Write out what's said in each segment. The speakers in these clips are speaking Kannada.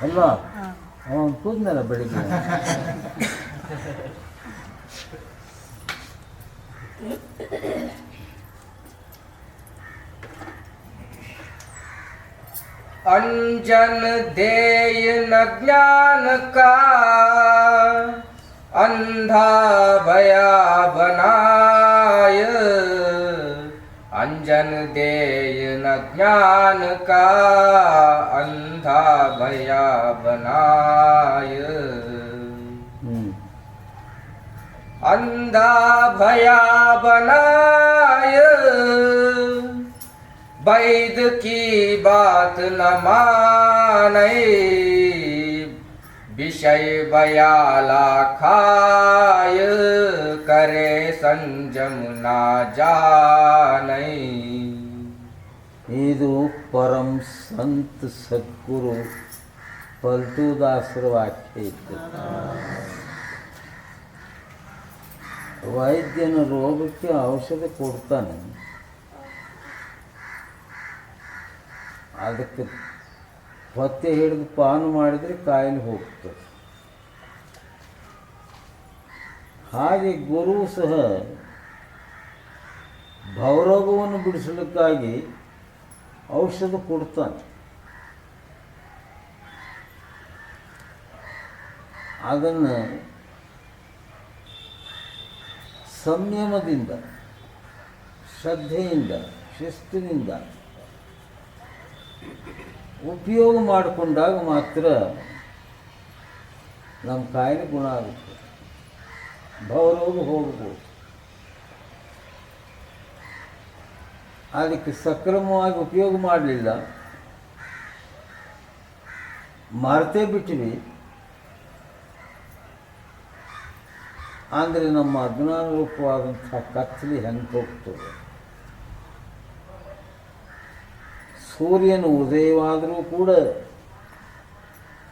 ಅಲ್ವಾ? ಅವನು ಕೂದ್ನಲ್ಲ ಬೆಳಿಗ್ಗೆ. अंजन देय न ज्ञान का अंधा भया बनाय, अंजन देय न ज्ञान का अंधा भया बनाय, अंधा भया बनाय, वैद की बात न माने, विषय बयाला खाय, करे संजम ना जाने. ಇದು ಪರಂ ಸಂತ ಸದ್ಗುರು ಪಲ್ಟುದಾಸರ ವಾಕ್ಯ ಇತ್ತು. ವೈದ್ಯನ ರೋಗಕ್ಕೆ ಔಷಧ ಕೊಡ್ತಾನೆ, ಅದಕ್ಕೆ ಹೊತ್ತೆ ಹಿಡಿದು ಪಾನ ಮಾಡಿದರೆ ಕಾಯಿಲೆ ಹೋಗ್ತದೆ. ಹಾಗೆ ಗುರು ಸಹ ಭವರೋಗವನ್ನು ಬಿಡಿಸಲಿಕ್ಕಾಗಿ ಔಷಧ ಕೊಡ್ತಾನೆ. ಅದನ್ನು ಸಂಯಮದಿಂದ, ಶ್ರದ್ಧೆಯಿಂದ, ಶಿಸ್ತಿನಿಂದ ಉಪಯೋಗ ಮಾಡಿಕೊಂಡಾಗ ಮಾತ್ರ ನಮ್ಮ ಕಾಯಿಲೆ ಗುಣ ಆಗುತ್ತೆ, ಭವರೋಗ ಹೋಗ್ಬೋದು. ಅದಕ್ಕೆ ಸಕ್ರಮವಾಗಿ ಉಪಯೋಗ ಮಾಡಲಿಲ್ಲ, ಮರ್ತೇ ಬಿಟ್ಟಿವಿ ಅಂದರೆ ನಮ್ಮ ಅಜ್ಞಾನ ರೂಪವಾದಂಥ ಕತ್ತಲೆ ಹೆಂಗೆ ಹೋಗ್ತದೆ. ಸೂರ್ಯನ ಉದಯವಾದರೂ ಕೂಡ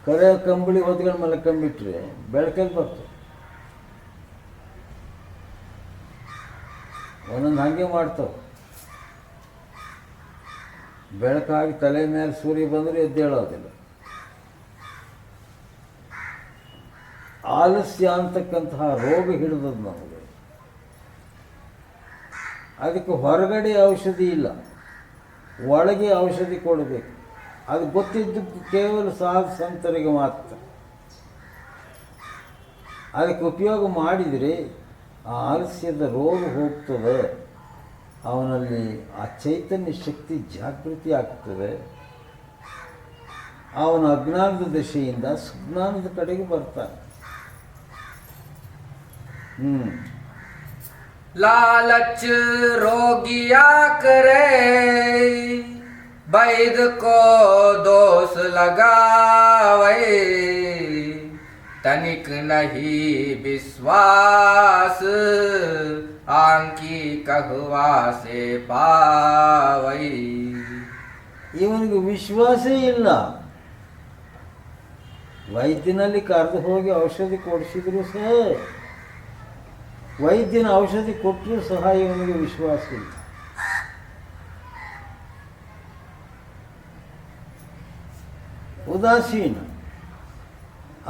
ಕರೆ ಕಂಬಳಿ ಹೊತ್ಕೊಂಡು ಮಲ್ಕೊಂಡ್ಬಿಟ್ರೆ ಬೆಳಕಲ್ಲಿ ಬರ್ತದೆ. ಒಂದೊಂದು ಹಾಗೆ ಮಾಡ್ತಾವೆ. ಬೆಳಕಾಗಿ ತಲೆ ಮೇಲೆ ಸೂರ್ಯ ಬಂದರೂ ಎದ್ದೇಳೋದಿಲ್ಲ. ಆಲಸ್ಯ ಅಂತಕ್ಕಂತಹ ರೋಗ ಹಿಡಿದದ್ದು ನಮಗೆ. ಅದಕ್ಕೆ ಹೊರಗಡೆ ಔಷಧಿ ಇಲ್ಲ, ಒಳಗೆ ಔಷಧಿ ಕೊಡಬೇಕು. ಅದು ಗೊತ್ತಿದ್ದಕ್ಕೆ ಕೇವಲ ಸಾಧು ಸಂತರಿಗೆ ಮಾತ್ರ. ಅದಕ್ಕೆ ಉಪಯೋಗ ಮಾಡಿದರೆ ಆ ಆಲಸ್ಯದ ರೋಗ ಹೋಗ್ತದೆ, ಅವನಲ್ಲಿ ಆ ಚೈತನ್ಯ ಶಕ್ತಿ ಜಾಗೃತಿ ಆಗ್ತದೆ. ಅವನ ಅಜ್ಞಾನದ ದಶೆಯಿಂದ ಸುಜ್ಞಾನದ ಕಡೆಗೆ ಬರ್ತಾನೆ. लालच रोगिया करे, वैद को दोष लगावे, तनिक नहीं विश्वास, आंकी कहवा से पावई. ಇವನಿಗೆ ವಿಶ್ವಾಸೇ ಇಲ್ಲ. ವೈದ್ಯನಲ್ಲಿ ಕರೆದು ಹೋಗಿ ಔಷಧಿ ಕೊಡಿಸಿದ್ರು ಸಹ, ವೈದ್ಯನ ಔಷಧಿ ಕೊಟ್ಟರೂ ಸಹ ಇವನಿಗೆ ವಿಶ್ವಾಸ ಇಲ್ಲ. ಉದಾಸೀನ,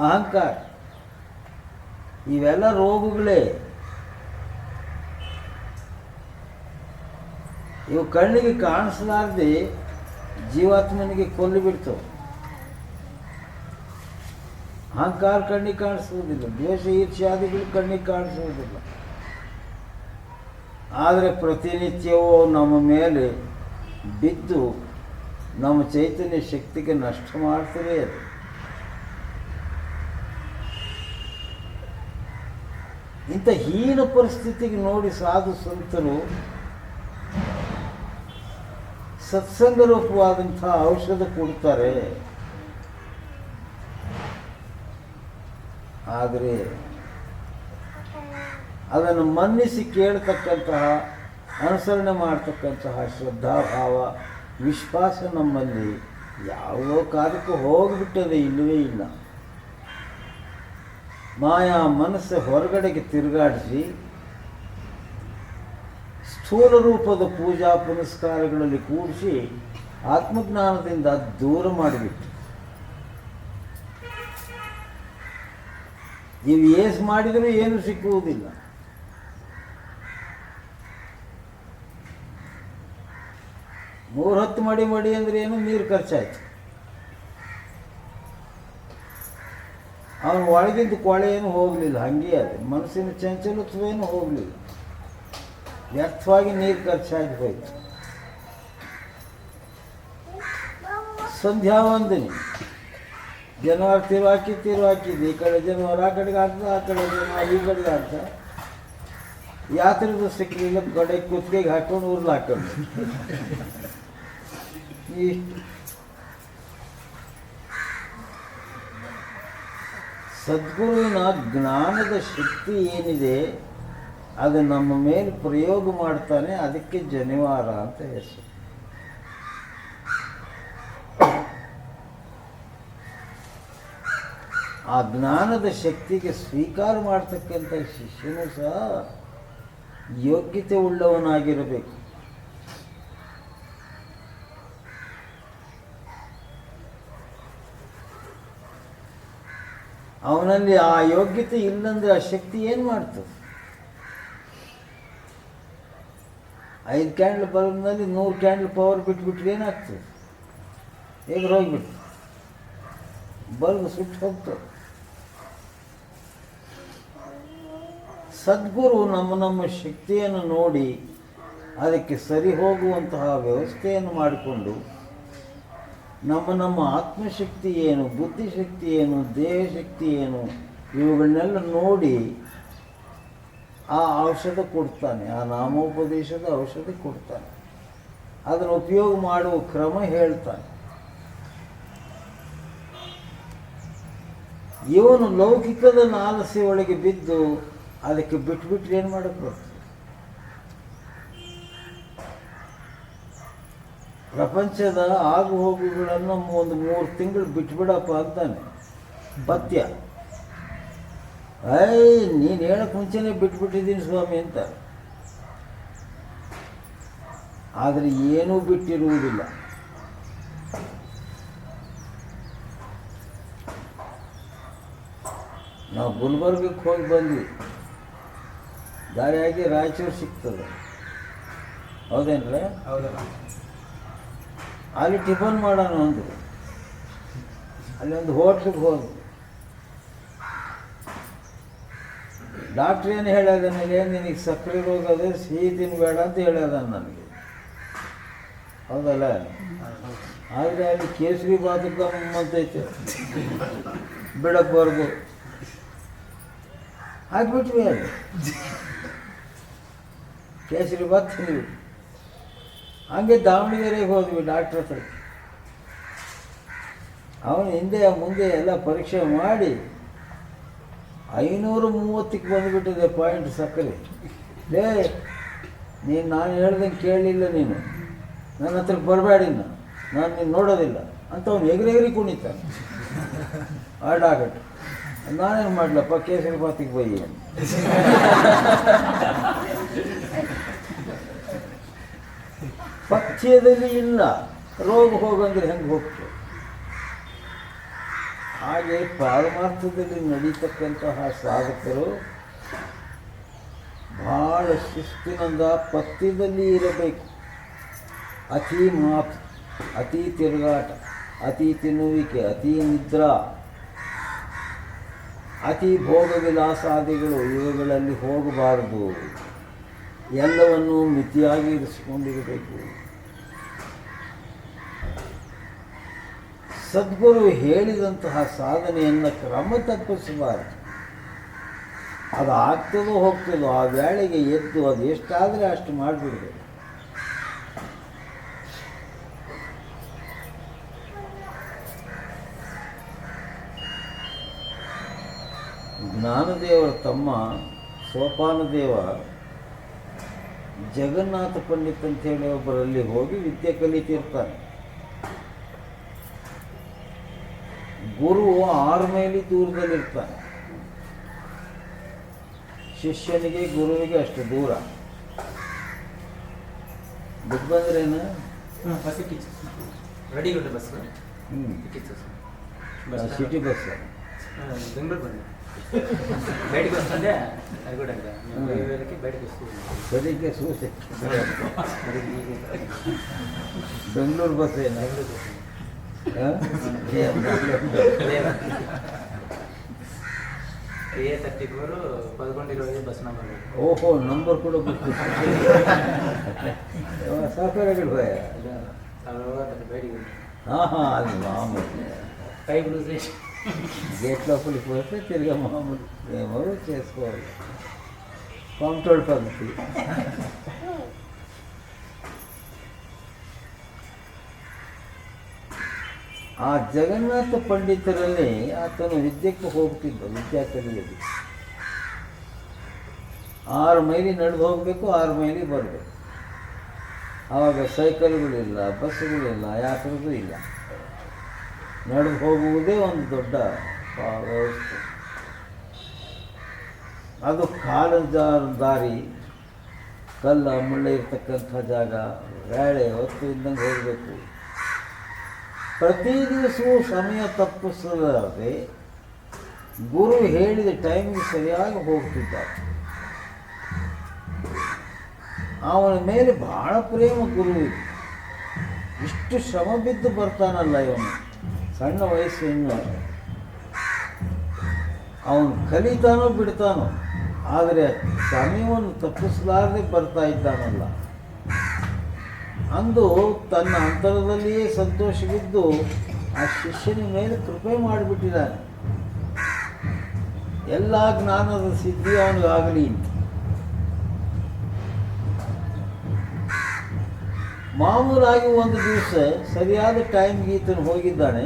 ಅಹಂಕಾರ, ಇವೆಲ್ಲ ರೋಗಗಳೇ. ಇವು ಕಣ್ಣಿಗೆ ಕಾಣಿಸಲಾರದೆ ಜೀವಾತ್ಮನಿಗೆ ಕೊಲ್ಲಿ ಬಿಡ್ತವೆ. ಅಹಂಕಾರ ಕಣ್ಣಿಗೆ ಕಾಣಿಸುವುದಿಲ್ಲ, ದ್ವೇಷ ಈರ್ಷ್ಯಾದಿಗಳು ಕಣ್ಣಿಗೆ ಕಾಣಿಸುವುದಿಲ್ಲ. ಆದರೆ ಪ್ರತಿನಿತ್ಯವೂ ನಮ್ಮ ಮೇಲೆ ಬಿದ್ದು ನಮ್ಮ ಚೈತನ್ಯ ಶಕ್ತಿಗೆ ನಷ್ಟ ಮಾಡ್ತದೆ ಅದು. ಇಂಥ ಹೀನ ಪರಿಸ್ಥಿತಿಗೆ ನೋಡಿ ಸಾಧು ಸಂತರು ಸತ್ಸಂಗ ರೂಪವಾದಂಥ ಔಷಧ ಕೊಡ್ತಾರೆ. ಆದರೆ ಅದನ್ನು ಮನ್ನಿಸಿ ಕೇಳ್ತಕ್ಕಂತಹ, ಅನುಸರಣೆ ಮಾಡ್ತಕ್ಕಂತಹ ಶ್ರದ್ಧಾಭಾವ, ವಿಶ್ವಾಸ ನಮ್ಮಲ್ಲಿ ಯಾವುದೋ ಕಾರ್ಯಕ್ಕೂ ಹೋಗಿಬಿಟ್ಟದೆ, ಇಲ್ಲವೇ ಇಲ್ಲ. ಮಾಯಾ ಮನಸ್ಸು ಹೊರಗಡೆಗೆ ತಿರುಗಾಡಿಸಿ ಸ್ಥೂಲ ರೂಪದ ಪೂಜಾ ಪುನಸ್ಕಾರಗಳಲ್ಲಿ ಕೂಡಿಸಿ ಆತ್ಮಜ್ಞಾನದಿಂದ ದೂರ ಮಾಡಿಬಿಟ್ಟು ನೀವು ಏಸ್ ಮಾಡಿದರೂ ಏನು ಸಿಕ್ಕುವುದಿಲ್ಲ. ಮೂರು ಹೊತ್ತು ಮಡಿ ಅಂದರೆ ಏನು, ನೀರು ಖರ್ಚಾಯ್ತು. ಅವನು ಒಳಗಿದ್ದು ಕೊಳೆ ಏನು ಹೋಗಲಿಲ್ಲ, ಹಂಗೆ ಅದು ಮನಸ್ಸಿನ ಚಂಚಲತ್ವೇನು ಹೋಗಲಿಲ್ಲ, ವ್ಯರ್ಥವಾಗಿ ನೀರು ಖರ್ಚಾಗಿ ಹೋಯ್ತು. ಸಂಧ್ಯಾ ವಂದನೆ, ಜನವಾರ ತಿರುವಾಕಿದ್ದು, ಈ ಕಡೆ ಜನವಾರ ಆ ಕಡೆಗೆ ಆಗ್ತದೆ, ಆ ಕಡೆ ಜನವಾರ ಈ ಕಡೆಗೆ ಆಗ್ತದೆ. ಯಾತ್ರೆದು ಸಿಕ್ಕಲಿಲ್ಲ, ಕಡೆ ಕುತ್ತಿಗೆಗೆ ಹಾಕೊಂಡು ಉರ್ಲು ಹಾಕೊಂಡು ಇಷ್ಟು. ಸದ್ಗುರುವಿನ ಜ್ಞಾನದ ಶಕ್ತಿ ಏನಿದೆ ಅದು ನಮ್ಮ ಮೇಲೆ ಪ್ರಯೋಗ ಮಾಡ್ತಾನೆ, ಅದಕ್ಕೆ ಜನಿವಾರ ಅಂತ ಹೆಸರು. ಆ ಜ್ಞಾನದ ಶಕ್ತಿಗೆ ಸ್ವೀಕಾರ ಮಾಡ್ತಕ್ಕಂಥ ಶಿಷ್ಯನು ಸಹ ಯೋಗ್ಯತೆ ಉಳ್ಳವನಾಗಿರಬೇಕು. ಅವನಲ್ಲಿ ಆ ಯೋಗ್ಯತೆ ಇಲ್ಲಂದ್ರೆ ಆ ಶಕ್ತಿ ಏನು ಮಾಡ್ತದೆ? 5 ಕ್ಯಾಂಡ್ಲ್ ಬಲ್ಬ್ನಲ್ಲಿ 100 ಕ್ಯಾಂಡ್ಲ್ ಪವರ್ ಬಿಟ್ಬಿಟ್ರೆ ಏನಾಗ್ತದೆ? ಹೇಗೆ ಹೋಗ್ಬಿಟ್ಟು ಬಲ್ಬ್ ಸುಟ್ಟು ಹೋಗ್ತದೆ. ಸದ್ಗುರು ನಮ್ಮ ಶಕ್ತಿಯನ್ನು ನೋಡಿ ಅದಕ್ಕೆ ಸರಿ ಹೋಗುವಂತಹ ವ್ಯವಸ್ಥೆಯನ್ನು ಮಾಡಿಕೊಂಡು ನಮ್ಮ ಆತ್ಮಶಕ್ತಿ ಏನು, ಬುದ್ಧಿಶಕ್ತಿ ಏನು, ದೇಹಶಕ್ತಿ ಏನು, ಇವುಗಳನ್ನೆಲ್ಲ ನೋಡಿ ಆ ಔಷಧ ಕೊಡ್ತಾನೆ, ಆ ನಾಮೋಪದೇಶದ ಔಷಧ ಕೊಡ್ತಾನೆ. ಅದನ್ನು ಉಪಯೋಗ ಮಾಡುವ ಕ್ರಮ ಹೇಳ್ತಾನೆ. ಇವನು ಲೌಕಿಕದ ನಾಲಸೆ ಒಳಗೆ ಬಿದ್ದು ಅದಕ್ಕೆ ಬಿಟ್ಬಿಟ್ರೆ ಏನು ಮಾಡಕ್ಕೆ ಬರ್ತದೆ? ಪ್ರಪಂಚದ ಆಗು ಹೋಗುಗಳನ್ನು ಒಂದು 3 ತಿಂಗಳು ಬಿಟ್ಬಿಡಪ್ಪ ಅಂತಾನೆ ಪಥ್ಯ. ನೀನು ಹೇಳಕ್ಕೆ ಮುಂಚೆನೇ ಬಿಟ್ಬಿಟ್ಟಿದ್ದೀನಿ ಸ್ವಾಮಿ ಅಂತ. ಆದರೆ ಏನೂ ಬಿಟ್ಟಿರುವುದಿಲ್ಲ. ನಾವು ಗುಲ್ಬರ್ಗಕ್ಕೆ ಹೋಗಿ ಬಂದ್ವಿ, ದಾರಿಯಾಗಿ ರಾಯಚೂರು ಸಿಗ್ತದೆ, ಹೌದೇನ್ರೆ? ಅಲ್ಲಿ ಟಿಫನ್ ಮಾಡೋಣ ಅಂದರು. ಅಲ್ಲಿ ಒಂದು ಹೋಟ್ಲಿಗೆ ಹೋದ್ರು. ಡಾಕ್ಟ್ರ್ ಏನು ಹೇಳ್ಯಾದ, ನಿನಗೆ ಸಕ್ಕರೆ ರೋಗ ಅದೇ, ಸಿಹಿ ತಿನ್ನಬೇಡ ಅಂತ ಹೇಳ್ಯಾದ ನನಗೆ, ಹೌದಲ್ಲ? ಆದರೆ ಅಲ್ಲಿ ಕೇಸರಿ ಬಾತುಕ ಅಂತೈತೆ, ಬಿಡಕ್ಬಾರ್ದು, ಹಾಕ್ಬಿಟ್ವಿ. ಅಲ್ಲಿ ಕೇಸರಿ ಬಾತ್ ತಿಂದ್ವಿ. ಹಂಗೆ ದಾವಣಗೆರೆಗೆ ಹೋದ್ವಿ ಡಾಕ್ಟ್ರ್ ಹತ್ರ. ಅವನು ಹಿಂದೆ ಮುಂದೆ ಎಲ್ಲ ಪರೀಕ್ಷೆ ಮಾಡಿ 530ಕ್ಕೆ ಬಂದುಬಿಟ್ಟಿದೆ ಪಾಯಿಂಟ್ ಸಕ್ಕರೆ. ನಾನು ಹೇಳ್ದಂಗೆ ಕೇಳಲಿಲ್ಲ, ನೀನು ನನ್ನ ಹತ್ರಕ್ಕೆ ಬರಬೇಡಿನ, ನಾನು ನೀನು ನೋಡೋದಿಲ್ಲ ಅಂತ ಅವನು ಎಗರೆಗರಿ ಕುಣಿತಾನೆ ಆ ಡಾಕ್ಟ್ರ್. ನಾನೇನು ಮಾಡಲಪ್ಪ, ಕೇಸರಿ ಬಾತಿಗೆ ಬೈಯಿ. ಪಥ್ಯದಲ್ಲಿ ಇಲ್ಲ, ರೋಗ ಹೋಗಂದ್ರೆ ಹೆಂಗೆ ಹೋಗ್ತದೆ? ಹಾಗೆ ಪಾರಮಾರ್ಥದಲ್ಲಿ ನಡೀತಕ್ಕಂತಹ ಸಾಧಕರು ಭಾಳ ಶಿಸ್ತಿನಿಂದ ಪಥ್ಯದಲ್ಲಿ ಇರಬೇಕು. ಅತಿ ಮಾತು, ಅತಿ ತಿರುಗಾಟ, ಅತಿ ತಿನ್ನುವಿಕೆ, ಅತಿ ನಿದ್ರಾ, ಅತಿ ಭೋಗ ವಿಲಾಸಾದಿಗಳು ಇವುಗಳಲ್ಲಿ ಹೋಗಬಾರದು. ಎಲ್ಲವನ್ನೂ ಮಿತಿಯಾಗಿ ಇರಿಸಿಕೊಂಡಿರಬೇಕು. ಸದ್ಗುರು ಹೇಳಿದಂತಹ ಸಾಧನೆಯನ್ನು ಕ್ರಮ ತಪ್ಪಿಸಬಾರದು. ಅದು ಆಗ್ತದೋ ಹೋಗ್ತದೋ ಆ ವೇಳೆಗೆ ಎದ್ದು ಅದು ಎಷ್ಟಾದರೆ ಅಷ್ಟು ಮಾಡಿಬಿಡ್ಬೇಕು. ಜ್ಞಾನದೇವರ ತಮ್ಮ ಸೋಪಾನದೇವ ಜಗನ್ನಾಥ ಪಂಡಿತ್ ಅಂತೇಳಿ ಒಬ್ಬರಲ್ಲಿ ಹೋಗಿ ವಿದ್ಯೆ ಕಲಿತಿರ್ತಾನೆ. ಗುರು 6 ಮೈಲಿ ದೂರದಲ್ಲಿರ್ತಾನೆ. ಶಿಷ್ಯನಿಗೆ ಗುರುವಿಗೆ ಅಷ್ಟು ದೂರ. ಬಿಟ್ಟು ಬಂದ್ರೇನು? ರೆಡಿಗುಡ್ಡ ಬಸ್. City bus. ಬೆಂಗಳೂರು ಬಂದೆ. బయటకు వస్తుంటే అది కూడా ఇంకా మేము పోయే వేళకి బయటకు వస్తుంది. సరిగ్గా చూసే బెంగళూరు బస్ అయినా A34 1120 బస్ నంబర్. ఓహో నంబర్ కూడా గుర్తు సాఫ్ట్వేర్ పోయా తర్వాత బయటికి అది మామూలు పైపు లూజ్ చేసి గేట్ లోపలికి పోతే తిరిగి మామూలు ఏమో చేసుకోవాలి కాంట్రోల్ పద్ధతి. ಆ ಜಗನ್ನಾಥ ಪಂಡಿತರಲ್ಲಿ ಆತನು ವಿದ್ಯೆಗೆ ಹೋಗ್ತಿದ್ದ, ವಿದ್ಯಾ ಕಲಿಯೋದು 6 ಮೈಲಿ ನಡೆದು ಹೋಗಬೇಕು, 6 ಮೈಲಿ ಬರಬೇಕು. ಆವಾಗ ಸೈಕಲ್ಗಳಿಲ್ಲ, ಬಸ್ಸುಗಳಿಲ್ಲ, ಯಾತ್ರದ್ದು ಇಲ್ಲ, ನಡೆದು ಹೋಗುವುದೇ ಒಂದು ದೊಡ್ಡ ವ್ಯವಸ್ಥೆ. ಅದು ಕಾಲದ ದಾರಿ, ಕಲ್ಲ ಮುಳ್ಳೆ ಇರ್ತಕ್ಕಂಥ ಜಾಗ, ಗಾಳಿ ಹೊತ್ತು ಇದ್ದಂಗೆ ಹೋಗಬೇಕು. ಪ್ರತಿ ದಿವಸವೂ ಸಮಯ ತಪ್ಪಿಸದೆ ಗುರು ಹೇಳಿದ ಟೈಮಿಗೆ ಸರಿಯಾಗಿ ಹೋಗ್ತಿದ್ದಾರೆ. ಅವನ ಮೇಲೆ ಬಹಳ ಪ್ರೇಮ ಗುರುವಿಗೆ. ಇಷ್ಟು ಶ್ರಮ ಬಿದ್ದು ಬರ್ತಾನಲ್ಲ ಇವನು, ಸಣ್ಣ ವಯಸ್ಸಿನ ಅವನು ಕಲಿತಾನೋ ಬಿಡ್ತಾನೋ, ಆದರೆ ಸಮಯವನ್ನು ತಪ್ಪಿಸಲಾರದೆ ಬರ್ತಾ ಇದ್ದಾನಲ್ಲ ಅಂದು ತನ್ನ ಅಂತರದಲ್ಲಿಯೇ ಸಂತೋಷವಿದ್ದು ಆ ಶಿಷ್ಯನ ಮೇಲೆ ಕೃಪೆ ಮಾಡಿಬಿಟ್ಟಿದ್ದಾನೆ. ಎಲ್ಲ ಜ್ಞಾನದ ಸಿದ್ಧಿ ಅವನಿಗಾಗಲಿ. ಮಾಮೂಲಾಗಿ ಒಂದು ದಿವಸ ಸರಿಯಾದ ಟೈಮ್ಗೆ ಈತನು ಹೋಗಿದ್ದಾನೆ.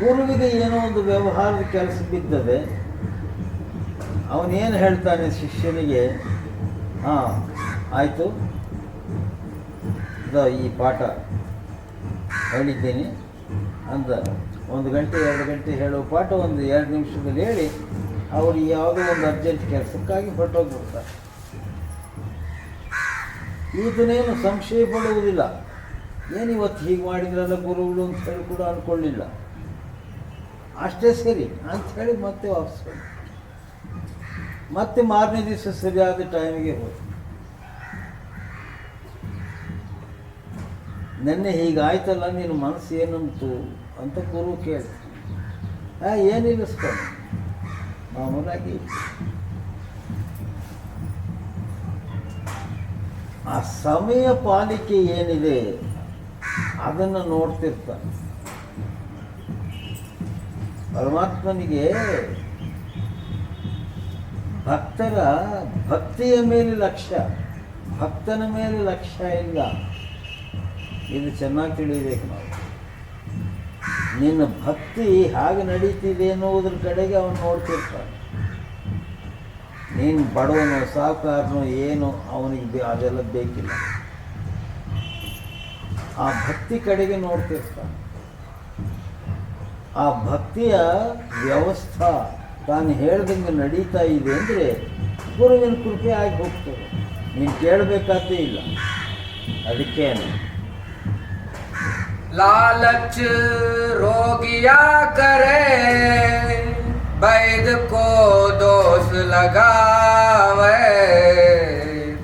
ಗುರುವಿಗೆ ಏನೋ ಒಂದು ವ್ಯವಹಾರದ ಕೆಲಸ ಬಿದ್ದದೆ. ಅವನೇನು ಹೇಳ್ತಾನೆ ಶಿಷ್ಯನಿಗೆ, ಹಾಂ ಆಯಿತು, ಈ ಪಾಠ ಹೇಳಿದ್ದೀನಿ ಅಂದ. 1 ಗಂಟೆ 2 ಗಂಟೆ ಹೇಳುವ ಪಾಠ ಒಂದು 2 ನಿಮಿಷದಲ್ಲಿ ಹೇಳಿ ಅವರು ಯಾವುದೋ ಒಂದು ಅರ್ಜೆಂಟ್ ಕೆಲಸಕ್ಕಾಗಿ ಹೊರಟೋಗ್ಬಿಡ್ತಾರೆ. ಈತನೇನು ಸಂಶಯ ಪಡುವುದಿಲ್ಲ, ಏನು ಇವತ್ತು ಹೀಗೆ ಮಾಡಿದ್ರಲ್ಲ ಗುರುಗಳು ಅಂತ ಹೇಳಿ ಕೂಡ ಅಂದ್ಕೊಳ್ಳಿಲ್ಲ. ಅಷ್ಟೇ ಸರಿ ಅಂಥೇಳಿ ಮತ್ತೆ ವಾಪಸ್ ಹೋಗಿ ಮತ್ತೆ ಮಾರನೇ ದಿವಸ ಸರಿಯಾದ ಟೈಮಿಗೆ ಹೋಗಿ, ನೆನ್ನೆ ಹೀಗಾಯ್ತಲ್ಲ ನಿನ್ನ ಮನಸ್ಸು ಏನಂತು ಅಂತ ಗುರು ಕೇಳಿ, ಏನಿಲ್ಲ ಸ್ವಾಮಿ ಮಾಮೂಲಾಗಿ. ಆ ಸಮಯ ಪಾಲಿಕೆ ಏನಿದೆ ಅದನ್ನು ನೋಡ್ತಿರ್ತಾನೆ. ಪರಮಾತ್ಮನಿಗೆ ಭಕ್ತರ ಭಕ್ತಿಯ ಮೇಲೆ ಲಕ್ಷ್ಯ, ಭಕ್ತನ ಮೇಲೆ ಲಕ್ಷ್ಯ ಇಲ್ಲ. ಇದು ಚೆನ್ನಾಗಿ ತಿಳಿಬೇಕು ನಾವು. ನಿನ್ನ ಭಕ್ತಿ ಹಾಗೆ ನಡೀತಿದೆ ಅನ್ನೋದ್ರ ಕಡೆಗೆ ಅವನು ನೋಡ್ತಿರ್ತಾನೆ. ನೀನು ಬಡವನೋ ಸಾಹುಕಾರನೋ ಏನೋ ಅವನಿಗೆ ಅದೆಲ್ಲ ಬೇಕಿಲ್ಲ, ಆ ಭಕ್ತಿ ಕಡೆಗೆ ನೋಡ್ತಿರ್ತಾನೆ. ಆ ಭಕ್ತಿಯ ವ್ಯವಸ್ಥೆ ತಾನು ಹೇಳ್ದಂಗೆ ನಡೀತಾ ಇದೆ ಅಂದರೆ ಗುರುವಿನ ಕೃಪೆ ಆಗಿ ಹೋಗ್ತದೆ. ನೀನು ಕೇಳಬೇಕಾದ್ದೇ ಇಲ್ಲ. ಅದಕ್ಕೇನು लालच रोगिया करे, वैद को दोष लगावे,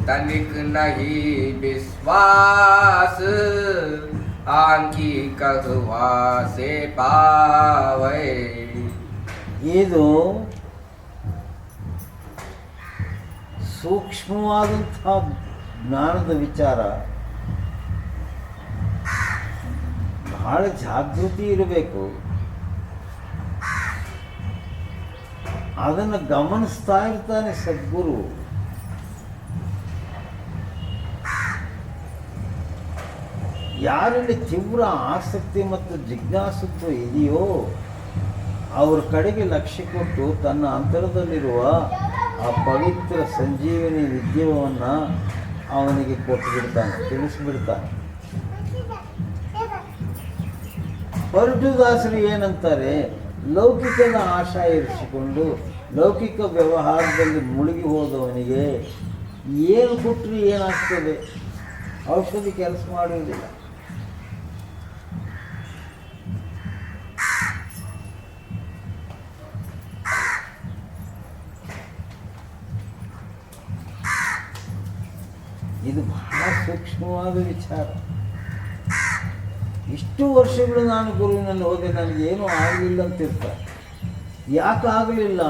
तनिक नहीं विश्वास आंकी कहवा से पावे. ಇದು ಸೂಕ್ಷ್ಮವಾದಂಥ ಜ್ಞಾನದ ವಿಚಾರ. ಬಹಳ ಜಾಗೃತಿ ಇರಬೇಕು. ಅದನ್ನು ಗಮನಿಸ್ತಾ ಇರ್ತಾನೆ ಸದ್ಗುರು. ಯಾರಲ್ಲಿ ತೀವ್ರ ಆಸಕ್ತಿ ಮತ್ತು ಜಿಜ್ಞಾಸತ್ವ ಇದೆಯೋ ಅವ್ರ ಕಡೆಗೆ ಲಕ್ಷ್ಯ ಕೊಟ್ಟು ತನ್ನ ಅಂತರದಲ್ಲಿರುವ ಆ ಪವಿತ್ರ ಸಂಜೀವನಿ ವಿದ್ಯವನ್ನು ಅವನಿಗೆ ಕೊಟ್ಟು ಬಿಡ್ತಾನೆ, ತಿಳಿಸ್ಬಿಡ್ತಾನೆ. ಹೊರಟುದಾಸರು ಏನಂತಾರೆ, ಲೌಕಿಕದ ಆಶಾ ಇರಿಸಿಕೊಂಡು ಲೌಕಿಕ ವ್ಯವಹಾರದಲ್ಲಿ ಮುಳುಗಿ ಹೋದವನಿಗೆ ಏನು ಕೊಟ್ಟರು ಏನಾಗ್ತದೆ, ಔಷಧಿ ಕೆಲಸ ಮಾಡುವುದಿಲ್ಲ. ಇದು ಬಹಳ ಸೂಕ್ಷ್ಮವಾದ ವಿಚಾರ. ಇಷ್ಟು ವರ್ಷಗಳು ನಾನು ಗುರುವಿನಲ್ಲಿ ಹೋದೆ, ನನಗೇನೂ ಆಗಲಿಲ್ಲ ಅಂತಿರ್ತಾರೆ. ಯಾಕೆ ಆಗಲಿಲ್ಲ?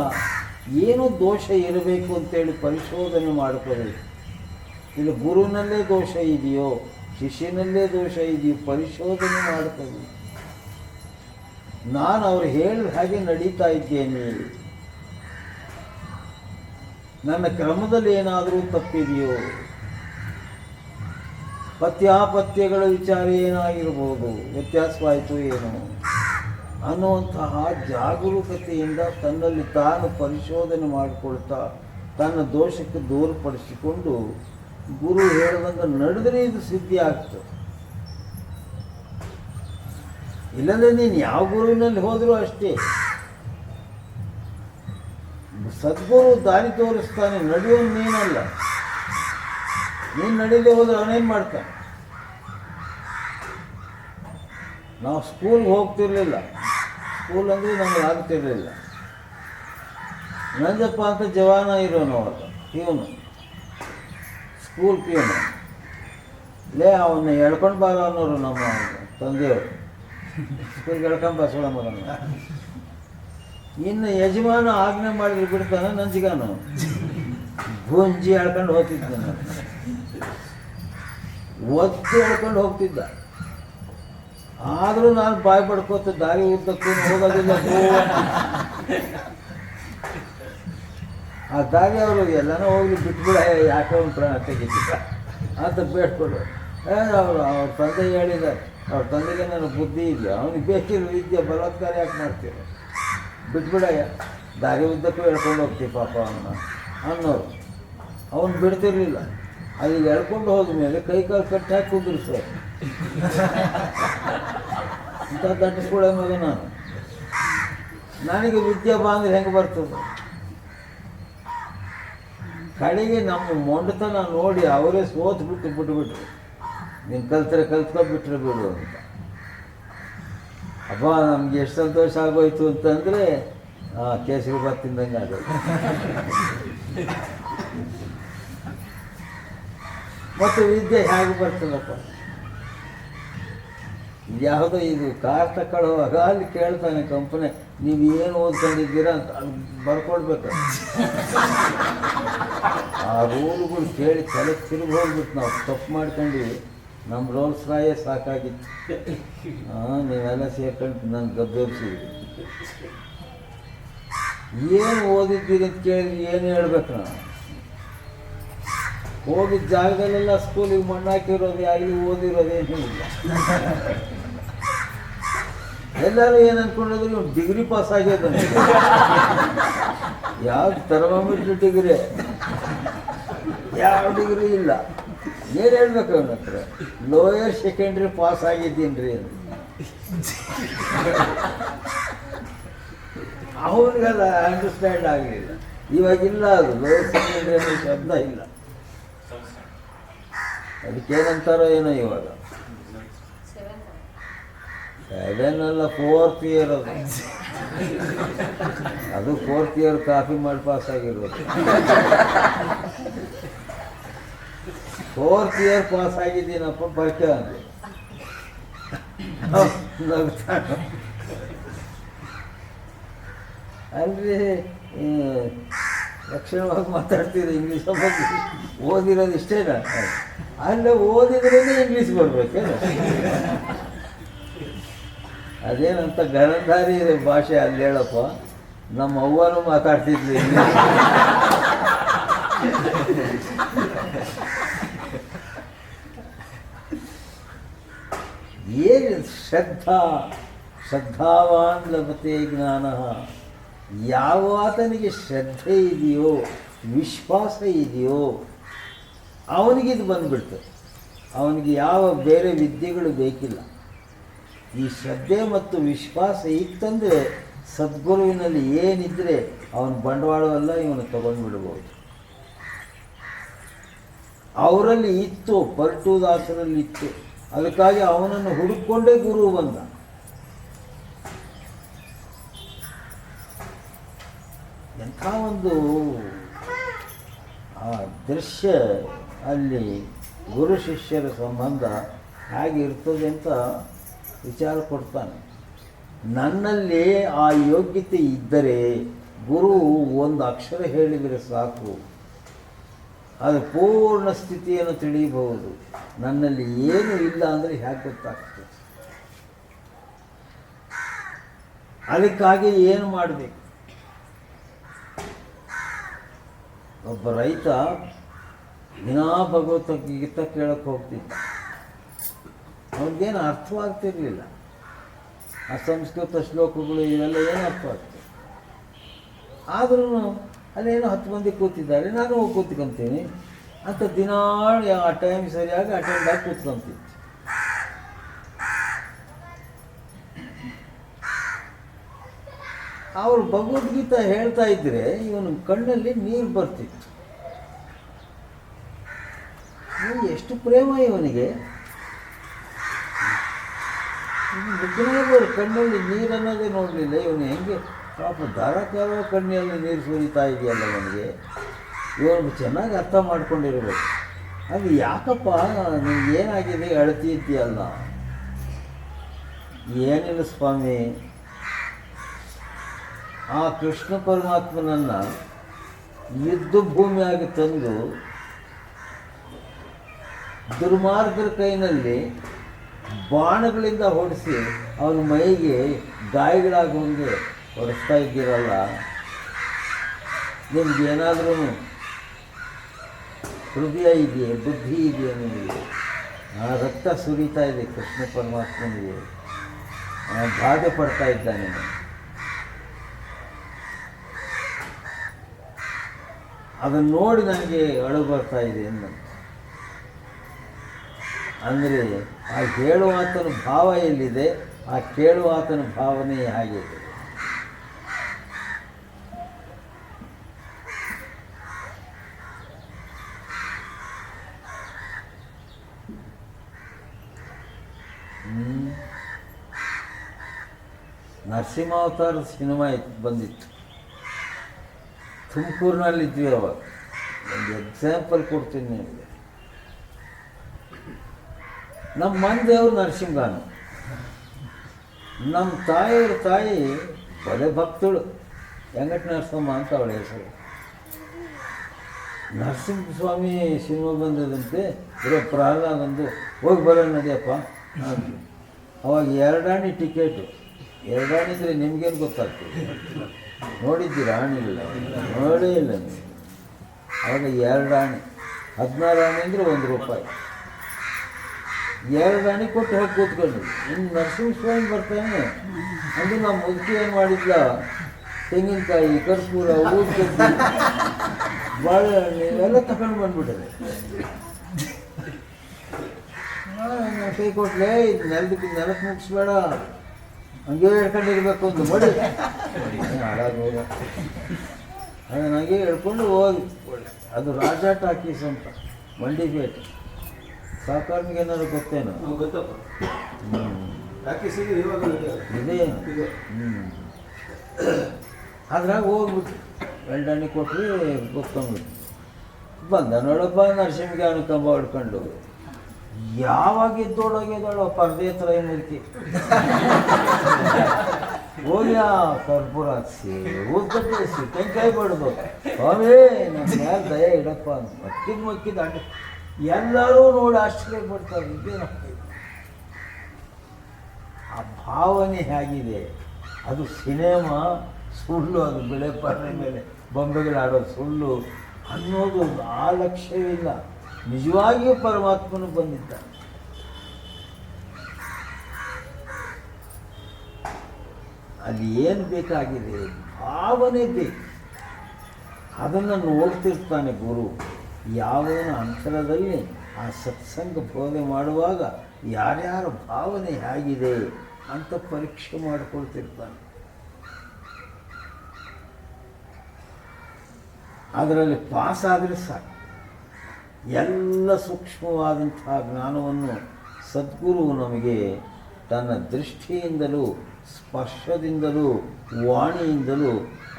ಏನೋ ದೋಷ ಇರಬೇಕು ಅಂತೇಳಿ ಪರಿಶೋಧನೆ ಮಾಡ್ಕೋಬೇಕು. ಇಲ್ಲ ಗುರುವಿನಲ್ಲೇ ದೋಷ ಇದೆಯೋ, ಶಿಷ್ಯನಲ್ಲೇ ದೋಷ ಇದೆಯೋ, ಪರಿಶೋಧನೆ ಮಾಡ್ಕೋಬೇಕು. ನಾನು ಅವ್ರು ಹೇಳಿದ ಹಾಗೆ ನಡೀತಾ ಇದ್ದೇನೆ, ನನ್ನ ಕ್ರಮದಲ್ಲಿ ಏನಾದರೂ ತಪ್ಪಿದೆಯೋ, ಪತ್ಯಾಪತ್ಯಗಳ ವಿಚಾರ ಏನಾಗಿರ್ಬೋದು, ವ್ಯತ್ಯಾಸವಾಯಿತು ಏನು ಅನ್ನುವಂತಹ ಜಾಗರೂಕತೆಯಿಂದ ತನ್ನಲ್ಲಿ ತಾನು ಪರಿಶೋಧನೆ ಮಾಡಿಕೊಳ್ತಾ ತನ್ನ ದೋಷಕ್ಕೆ ದೂರಪಡಿಸಿಕೊಂಡು ಗುರು ಹೇಳಿದಂಗೆ ನಡೆದರೆ ಇದು ಸಿದ್ಧಿ ಆಗ್ತದೆ. ಇಲ್ಲಂದರೆ ನೀನು ಯಾವ ಗುರುವಿನಲ್ಲಿ ಹೋದರೂ ಅಷ್ಟೇ. ಸದ್ಗುರು ದಾರಿ ತೋರಿಸ್ತಾನೆ, ನಡೆಯೋನು ನೀನಲ್ಲ. ನೀನು ನಡೀದೆ ಹೋದ್ರೆ ಅವನೇನು ಮಾಡ್ತಾನೆ? ನಾವು ಸ್ಕೂಲ್ಗೆ ಹೋಗ್ತಿರ್ಲಿಲ್ಲ, ಸ್ಕೂಲ್ ಅಂದರೆ ನಮಗೆ ಆಗ್ತಿರಲಿಲ್ಲ. ನಂಜಪ್ಪ ಅಂತ ಜವಾನ ಇರೋನು ಅವಾಗ, ಇವನು ಸ್ಕೂಲ್ ಪ್ಯೂನು. ಅವನ್ನ ಎಳ್ಕೊಂಡು ಬಾರ ಅನ್ನೋರು ನಮ್ಮ ತಂದೆಯವರು. ಸ್ಕೂಲ್ಗೆ ಎಳ್ಕೊಂಡು ಬಸವಳ ಮಗನ. ಇನ್ನು ಯಜಮಾನ ಆಜ್ಞೆ ಮಾಡಿದ್ರೆ ಬಿಡ್ತಾನೆ, ನಂಜಿಗಾನು ಗುಂಜಿ ಎಳ್ಕೊಂಡು ಹೋಗ್ತಿದ್ದ, ಒದ್ದು ಎಳ್ಕೊಂಡು ಹೋಗ್ತಿದ್ದ. ಆದರೂ ನಾನು ಬಾಯಿ ಪಡ್ಕೋತ ದಾರಿ ಉದ್ದಕ್ಕೂ ಹೋಗೋದಿಲ್ಲ. ಆ ದಾರಿ ಅವರು ಎಲ್ಲನೂ ಹೋಗ್ಲಿ ಬಿಟ್ಬಿಡ, ಯಾಕೆ ಒಂದು ಪ್ರಾಣ ತೆಗಿತಿದ್ದ ಅಂತ ಬೇಡ್ಕೊಡು. ಅವ್ರ ತಂದೆ ಹೇಳಿದ್ದಾರೆ, ಅವ್ರ ತಂದೆಗೆ ನನ್ನ ಬುದ್ಧಿ ಇದೆಯಾ, ಅವನಿಗೆ ಬೇಕಿರೋ ವಿದ್ಯೆ ಬಲಾತ್ಕಾರ ಯಾಕೆ ಮಾಡ್ತೀರ, ಬಿಟ್ಬಿಡಯ್ಯ, ದಾರಿ ಉದ್ದಕ್ಕೂ ಹೇಳ್ಕೊಂಡು ಹೋಗ್ತೀವಿ ಪಾಪ ಅನ್ನೋರು. ಅವನು ಬಿಡ್ತಿರ್ಲಿಲ್ಲ. ಅಲ್ಲಿ ಎಳ್ಕೊಂಡು ಹೋದ್ಮೇಲೆ ಕೈ ಕಾಲು ಕಟ್ಟಿ ಹಾಕಿ ಕುಂದಿರ್ಸೋರು. ಇಂಥ ದಟ್ಟಿಸ್ಕೊಳ ಮಗ ನಾನು. ನನಗೆ ವಿದ್ಯೆ ಬಂದ್ರೆ ಹೆಂಗೆ ಬರ್ತದೆ? ಕಡೆಗೆ ನಮ್ಮ ಮೊಂಡತನ ನೋಡಿ ಅವರೇ ಸೋತು ಬಿಟ್ಬಿಟ್ರು. ನೀನು ಕಲ್ತರೆ ಕಲ್ತ್ಕೊಬಿಟ್ರೆ ಬಿಡು ಅಂತ. ಅಬ್ಬಾ ನಮ್ಗೆ ಎಷ್ಟು ಸಂತೋಷ ಆಗೋಯ್ತು ಅಂತಂದರೆ ಕೇಸರಿ ಬಾತ್ ತಿಂದಂಗೆ ಆಗೋಯ್ತು. ಮತ್ತು ವಿದ್ಯೆ ಹೇಗೆ ಬರ್ತದಪ್ಪ? ಯಾವುದೋ ಇದು ಕಾರ್ ತಗೊಳ್ಳುವಾಗ ಅಲ್ಲಿ ಕೇಳ್ತಾನೆ ಕಂಪನಿ, ನೀವು ಏನು ಓದ್ಕೊಂಡಿದ್ದೀರಾ ಅಂತ ಅಲ್ಲಿ ಬರ್ಕೊಡ್ಬೇಕು. ಆ ರೂಲ್ಗಳು ಕೇಳಿ ತಲೆ ತಿರುಗಿ ಹೋಗ್ಬಿಟ್ಟು ನಾವು ತಪ್ಪು ಮಾಡ್ಕೊಂಡಿವಿ. ನಮ್ಮ ರೋಲ್ಸ್ ರಾಯೇ ಸಾಕಾಗಿತ್ತು. ನೀವೆಲ್ಲ ಸೇರ್ಕೊಂಡು ನಾನು ಗಬ್ಬೆಬ್ಸಿದ್ವಿ. ಏನು ಓದಿದ್ದೀರಿ ಅಂತ ಕೇಳಿದ್ರೆ ಏನು ಹೇಳ್ಬೇಕು? ನಾನು ಹೋಗಿದ್ದ ಜಾಗದಲ್ಲೆಲ್ಲ ಸ್ಕೂಲಿಗೆ ಮಣ್ಣು ಹಾಕಿರೋದು ಆಗಲಿ, ಓದಿರೋದೇನೂ ಇಲ್ಲ. ಎಲ್ಲರೂ ಏನು ಅಂದ್ಕೊಂಡಿದ್ರು, ಇವ್ನು ಡಿಗ್ರಿ ಪಾಸ್ ಆಗ್ಯದ. ಯಾವ್ದು ಥರ್ಮಾಮೀಟ್ರ್ ಡಿಗ್ರಿ, ಯಾವ ಡಿಗ್ರಿ ಇಲ್ಲ. ಏನು ಹೇಳ್ಬೇಕು ಅವನ ಹತ್ರ? ಲೋಯರ್ ಸೆಕೆಂಡ್ರಿ ಪಾಸ್ ಆಗಿದ್ದೀನಿ ರೀ ಅಂತ. ಅವನಿಗೆಲ್ಲ ಅಂಡರ್ಸ್ಟ್ಯಾಂಡ್ ಆಗಲಿಲ್ಲ. ಇವಾಗಿಲ್ಲ, ಅದು ಲೋಯರ್ ಸೆಕೆಂಡ್ರಿ ಅನ್ನೋ ಶಬ್ದ ಇಲ್ಲ. ಅದಕ್ಕೇನಂತಾರೋ ಏನೋ ಇವಾಗ 7 ಅಲ್ಲ, 4th ಇಯರ್ ಅದು. ಅದು 4th ಇಯರ್ ಕಾಫಿ ಮಾಡಿ ಪಾಸ್ ಆಗಿರೋದು. 4th ಇಯರ್ ಪಾಸ್ ಆಗಿದ್ದೀನಪ್ಪ ಬರ್ಕೆ ಅಂದೆ. ಅಲ್ರಿ ಲಕ್ಷಣವಾಗಿ ಮಾತಾಡ್ತೀರಿ ಇಂಗ್ಲೀಷ್ ಬಗ್ಗೆ, ಓದಿರೋದು ಇಷ್ಟೇನಾ? ಅಲ್ಲೇ ಓದಿದ್ರೇ ಇಂಗ್ಲೀಷ್ ಬರ್ಬೇಕೇನು? ಅದೇನಂತ ಗಣಧಾರಿ ಭಾಷೆ ಅಲ್ಲಿ ಹೇಳಪ್ಪ. ನಮ್ಮ ಅವ್ವನೂ ಮಾತಾಡ್ತಿದ್ವಿ ಇಂಗ್ಲೀಷ್. ಏನು ಶ್ರದ್ಧಾವಾನ್ ಲಭತೆ ಜ್ಞಾನ. ಯಾವ ಆತನಿಗೆ ಶ್ರದ್ಧೆ ಇದೆಯೋ, ವಿಶ್ವಾಸ ಇದೆಯೋ, ಅವನಿಗಿದು ಬಂದುಬಿಡ್ತದೆ. ಅವನಿಗೆ ಯಾವ ಬೇರೆ ವಿದ್ಯೆಗಳು ಬೇಕಿಲ್ಲ. ಈ ಶ್ರದ್ಧೆ ಮತ್ತು ವಿಶ್ವಾಸ ಇತ್ತಂದರೆ ಸದ್ಗುರುವಿನಲ್ಲಿ ಏನಿದ್ರೆ ಅವನ ಬಂಡವಾಳವೆಲ್ಲ ಇವನು ತಗೊಂಡ್ಬಿಡ್ಬೋದು. ಅವರಲ್ಲಿ ಇತ್ತು, ಪಲ್ಟುದಾಸರಲ್ಲಿ ಇತ್ತು. ಅದಕ್ಕಾಗಿ ಅವನನ್ನು ಹುಡುಕೊಂಡೇ ಗುರು ಬಂದ. ಎಂಥ ಒಂದು ಆ ದೃಶ್ಯ ಅಲ್ಲಿ ಗುರು ಶಿಷ್ಯರ ಸಂಬಂಧ ಹೇಗಿರ್ತದೆ ಅಂತ ವಿಚಾರ ಕೊಡ್ತಾನೆ. ನನ್ನಲ್ಲಿ ಆ ಯೋಗ್ಯತೆ ಇದ್ದರೆ ಗುರು ಒಂದು ಅಕ್ಷರ ಹೇಳಿದರೆ ಸಾಕು, ಅದು ಪೂರ್ಣ ಸ್ಥಿತಿಯನ್ನು ತಿಳಿಯಬಹುದು. ನನ್ನಲ್ಲಿ ಏನೂ ಇಲ್ಲ ಅಂದರೆ ಹೇಗೆ ಗೊತ್ತಾಗ್ತದೆ? ಅದಕ್ಕಾಗಿ ಏನು ಮಾಡಬೇಕು? ಒಬ್ಬ ರೈತ ದಿನಾ ಭಗವದ್ಗೀತೆ ಕೇಳಕ್ಕೆ ಹೋಗ್ತಿದ್ದ. ಅವ್ರಿಗೇನು ಅರ್ಥವಾಗ್ತಿರ್ಲಿಲ್ಲ. ಆ ಸಂಸ್ಕೃತ ಶ್ಲೋಕಗಳು ಇವೆಲ್ಲ ಏನು ಅರ್ಥವಾಗ್ತದೆ. ಆದ್ರೂ ಅಲ್ಲೇನೋ 10 ಮಂದಿ ಕೂತಿದ್ದಾರೆ, ನಾನು ಹೋಗಿ ಕೂತ್ಕೊಂತೀನಿ ಅಂತ ದಿನಾಳು ಆ ಟೈಮ್ ಸರಿಯಾಗಿ ಅಟೆಂಡ್ ಆಗಿ ಕೂತ್ಕೊಂತೀನಿ. ಅವರು ಭಗವದ್ಗೀತೆ ಹೇಳ್ತಾ ಇದ್ದರೆ ಇವನ ಕಣ್ಣಲ್ಲಿ ನೀರು ಬರ್ತಿತ್ತು. ಎಷ್ಟು ಪ್ರೇಮ ಇವನಿಗೆ! ಮುಗ್ಧನಾದವರು ಕಣ್ಣಲ್ಲಿ ನೀರು ಅನ್ನೋದೇ ನೋಡಲಿಲ್ಲ. ಇವನು ಹೆಂಗೆ ಪಾಪ ಧಾರಾಕಾರ ಕಣ್ಣಲ್ಲಿ ನೀರು ಸುರಿತಾ ಇದೆಯಲ್ಲ ಅವನಿಗೆ. ಇವನು ಚೆನ್ನಾಗಿ ಅರ್ಥ ಮಾಡ್ಕೊಂಡಿರಬೇಕು. ಅದು ಯಾಕಪ್ಪ ನಿಮ್ಗೆ ಏನಾಗಿದೆ ಅಳ್ತಿ ಇದೆಯಲ್ಲ? ಏನಿಲ್ಲ ಸ್ವಾಮಿ, ಆ ಕೃಷ್ಣ ಪರಮಾತ್ಮನನ್ನು ಯುದ್ಧ ಭೂಮಿಯಾಗಿ ತಂದು ದುರ್ಮಾರ್ಗರ ಕೈನಲ್ಲಿ ಬಾಣಗಳಿಂದ ಹೊಡೆಸಿ ಅವನ ಮೈಗೆ ಗಾಯಗಳಾಗುವಂಗೆ ಹೊಡೆಸ್ತಾ ಇದ್ದೀರಲ್ಲ, ನಿಮ್ಗೇನಾದ್ರೂ ಹೃದಯ ಇದೆಯೇ, ಬುದ್ಧಿ ಇದೆಯೇ ನಿಮಗೆ? ಆ ರಕ್ತ ಸುರಿತಾ ಇದೆ ಕೃಷ್ಣ ಪರಮಾತ್ಮನಿಗೆ, ಬಾಧೆ ಪಡ್ತಾ ಇದ್ದಾನೆ. ಅದನ್ನು ನೋಡಿ ನನಗೆ ಅಳು ಬರ್ತಾ ಇದೆ ಎಂದಂತ. ಅಂದರೆ ಆ ಹೇಳುವಾತನ ಭಾವ ಎಲ್ಲಿದೆ, ಆ ಕೇಳುವಾತನ ಭಾವನೆ ಹಾಗಿದೆ. ನರಸಿಂಹಾವತಾರದ ಸಿನಿಮಾ ಬಂದಿತ್ತು, ತುಮಕೂರಿನಲ್ಲಿದ್ವಿ ಅವಾಗ. ಒಂದು ಎಕ್ಸಾಂಪಲ್ ಕೊಡ್ತೀನಿ ನಿಮಗೆ. ನಮ್ಮ ಮನೆ ದೇವರು ನರಸಿಂಹನು. ನಮ್ಮ ತಾಯಿಯವ್ರ ತಾಯಿ ಬಲೆ ಭಕ್ತಳು, ವೆಂಕಟ ನರಸಿಂಹ ಅಂತ ಅವಳ ಹೆಸರು. ನರಸಿಂಹಸ್ವಾಮಿ ಸಿನಿಮಾ ಬಂದದಂತೆ, ಇರೋ ಪ್ರಹ್ಲಾದ್ ಒಂದು ಹೋಗಿ ಬರೋಣ ನಡಿಯಪ್ಪ ಅಂದರು. ಅವಾಗ 2 ಆಣಿ ಟಿಕೆಟು. 2 ಆಣಿ ಅಂದರೆ ನಿಮ್ಗೇನು ಗೊತ್ತಾಗ್ತದೆ? ನೋಡಿದ್ದೀರಾ ಆಣಿಲ್ಲ? ನೋಡೇ ಇಲ್ಲ ನೀವು. ಆವಾಗ 2 ಆಣಿ, 16 ಆಣಿ ಅಂದರೆ ₹1. 2 ಆಣಿ ಕೊಟ್ಟು ಹೋಗಿ ಕೂತ್ಕೊಂಡು ಇನ್ನು ನರಸಿಂಹಸ್ವಾಮಿ ಬರ್ತಾನೆ ಅಂದರೆ ನಮ್ಮ ಮುದುಕಿ ಏನು ಮಾಡಿದ್ಲ, ತೆಂಗಿನಕಾಯಿ, ಕರ್ಪೂರ, ಊದ್ಕಡ್ಡಿ, ಬಾಳೆಹಣ್ಣು ಇವೆಲ್ಲ ತಗೊಂಡು ಬಂದ್ಬಿಟ್ಟದೆ. ಕೈ ಕೊಟ್ಲೆ, ಇದು ನೆಲಕ್ಕೆ ಮುಗಿಸ್ಬೇಡ, ಹಂಗೆ ಹೇಳ್ಕೊಂಡಿರ್ಬೇಕು ಅಂತ ಮಾಡಿ ಹಾಳಾಗೋಗ. ಅದನ್ನು ಹಂಗೆ ಹೇಳ್ಕೊಂಡು ಹೋಗಿ. ಅದು ರಾಜಾ ಟಾಕೀಸ್ ಅಂತ, ಮಂಡಿಪೇಟೆ. ಸಾಕಾರ್ಮಿಗೆ ಏನಾದ್ರು ಗೊತ್ತೇನೋ? ಗೊತ್ತಪ್ಪ. ಇದೆ. ಅದ್ರಾಗ ಹೋಗ್ಬಿಟ್ಟು 2 ಆಣಿ ಕೊಟ್ಟರೆ ಗೊತ್ಕೊಂಡ್ಬಿಟ್ಟು ಬಂದ. ನೋಡಪ್ಪ ನರಸಿಂಹಗೆ ಅನುಕಂಬ ಹೊಡ್ಕೊಂಡು ಯಾವಾಗ ಎದ್ದೋಳಾಗ್ಯದಳು ಪರ್ದೆ ಹತ್ರ ಏನಕ್ಕೆ ಹೋಗಿ ಆ ಕರ್ಪೂರ ಹಚ್ಚಿ, ಊದ್ಕಡ್ಡಿ ಹಚ್ಚಿ, ತೆಂಕಾಯಿ ಬಡ್ದು, ಸ್ವಾಮಿ ನಮ್ಮ ಮೇಲೆ ದಯ ಇಡಪ್ಪ ಅಂತ ಮಕ್ಕಿದ ಅಡ್ಡ ಎಲ್ಲರೂ ನೋಡಿ ಆಶ್ಚರ್ಯ ಪಡ್ತಾರೆ. ಇದೇನಪ್ಪ ಆ ಭಾವನೆ ಹೇಗಿದೆ? ಅದು ಸಿನಿಮಾ ಸುಳ್ಳು, ಅದು ಬೆಳೆ ಪರ್ರೆ ಮೇಲೆ ಬೊಂಬೆಗಳಾಡೋದು ಸುಳ್ಳು ಅನ್ನೋದು ಆ ಲಕ್ಷ್ಯವಿಲ್ಲ. ನಿಜವಾಗಿಯೂ ಪರಮಾತ್ಮನು ಬಂದಿದ್ದ. ಅಲ್ಲಿ ಏನು ಬೇಕಾಗಿದೆ? ಭಾವನೆ ಬೇಕು. ಅದನ್ನು ನೋಡ್ತಿರ್ತಾನೆ ಗುರು. ಯಾವನ ಅಂತರದಲ್ಲಿ ಆ ಸತ್ಸಂಗ ಬೋಧನೆ ಮಾಡುವಾಗ ಯಾರ್ಯಾರ ಭಾವನೆ ಹೇಗಿದೆ ಅಂತ ಪರೀಕ್ಷೆ ಮಾಡಿಕೊಳ್ತಿರ್ತಾನೆ. ಅದರಲ್ಲಿ ಪಾಸ್ ಆದರೆ ಸಾಕು. ಎಲ್ಲ ಸೂಕ್ಷ್ಮವಾದಂತಹ ಜ್ಞಾನವನ್ನು ಸದ್ಗುರು ನಮಗೆ ತನ್ನ ದೃಷ್ಟಿಯಿಂದಲೂ ಸ್ಪರ್ಶದಿಂದಲೂ ವಾಣಿಯಿಂದಲೂ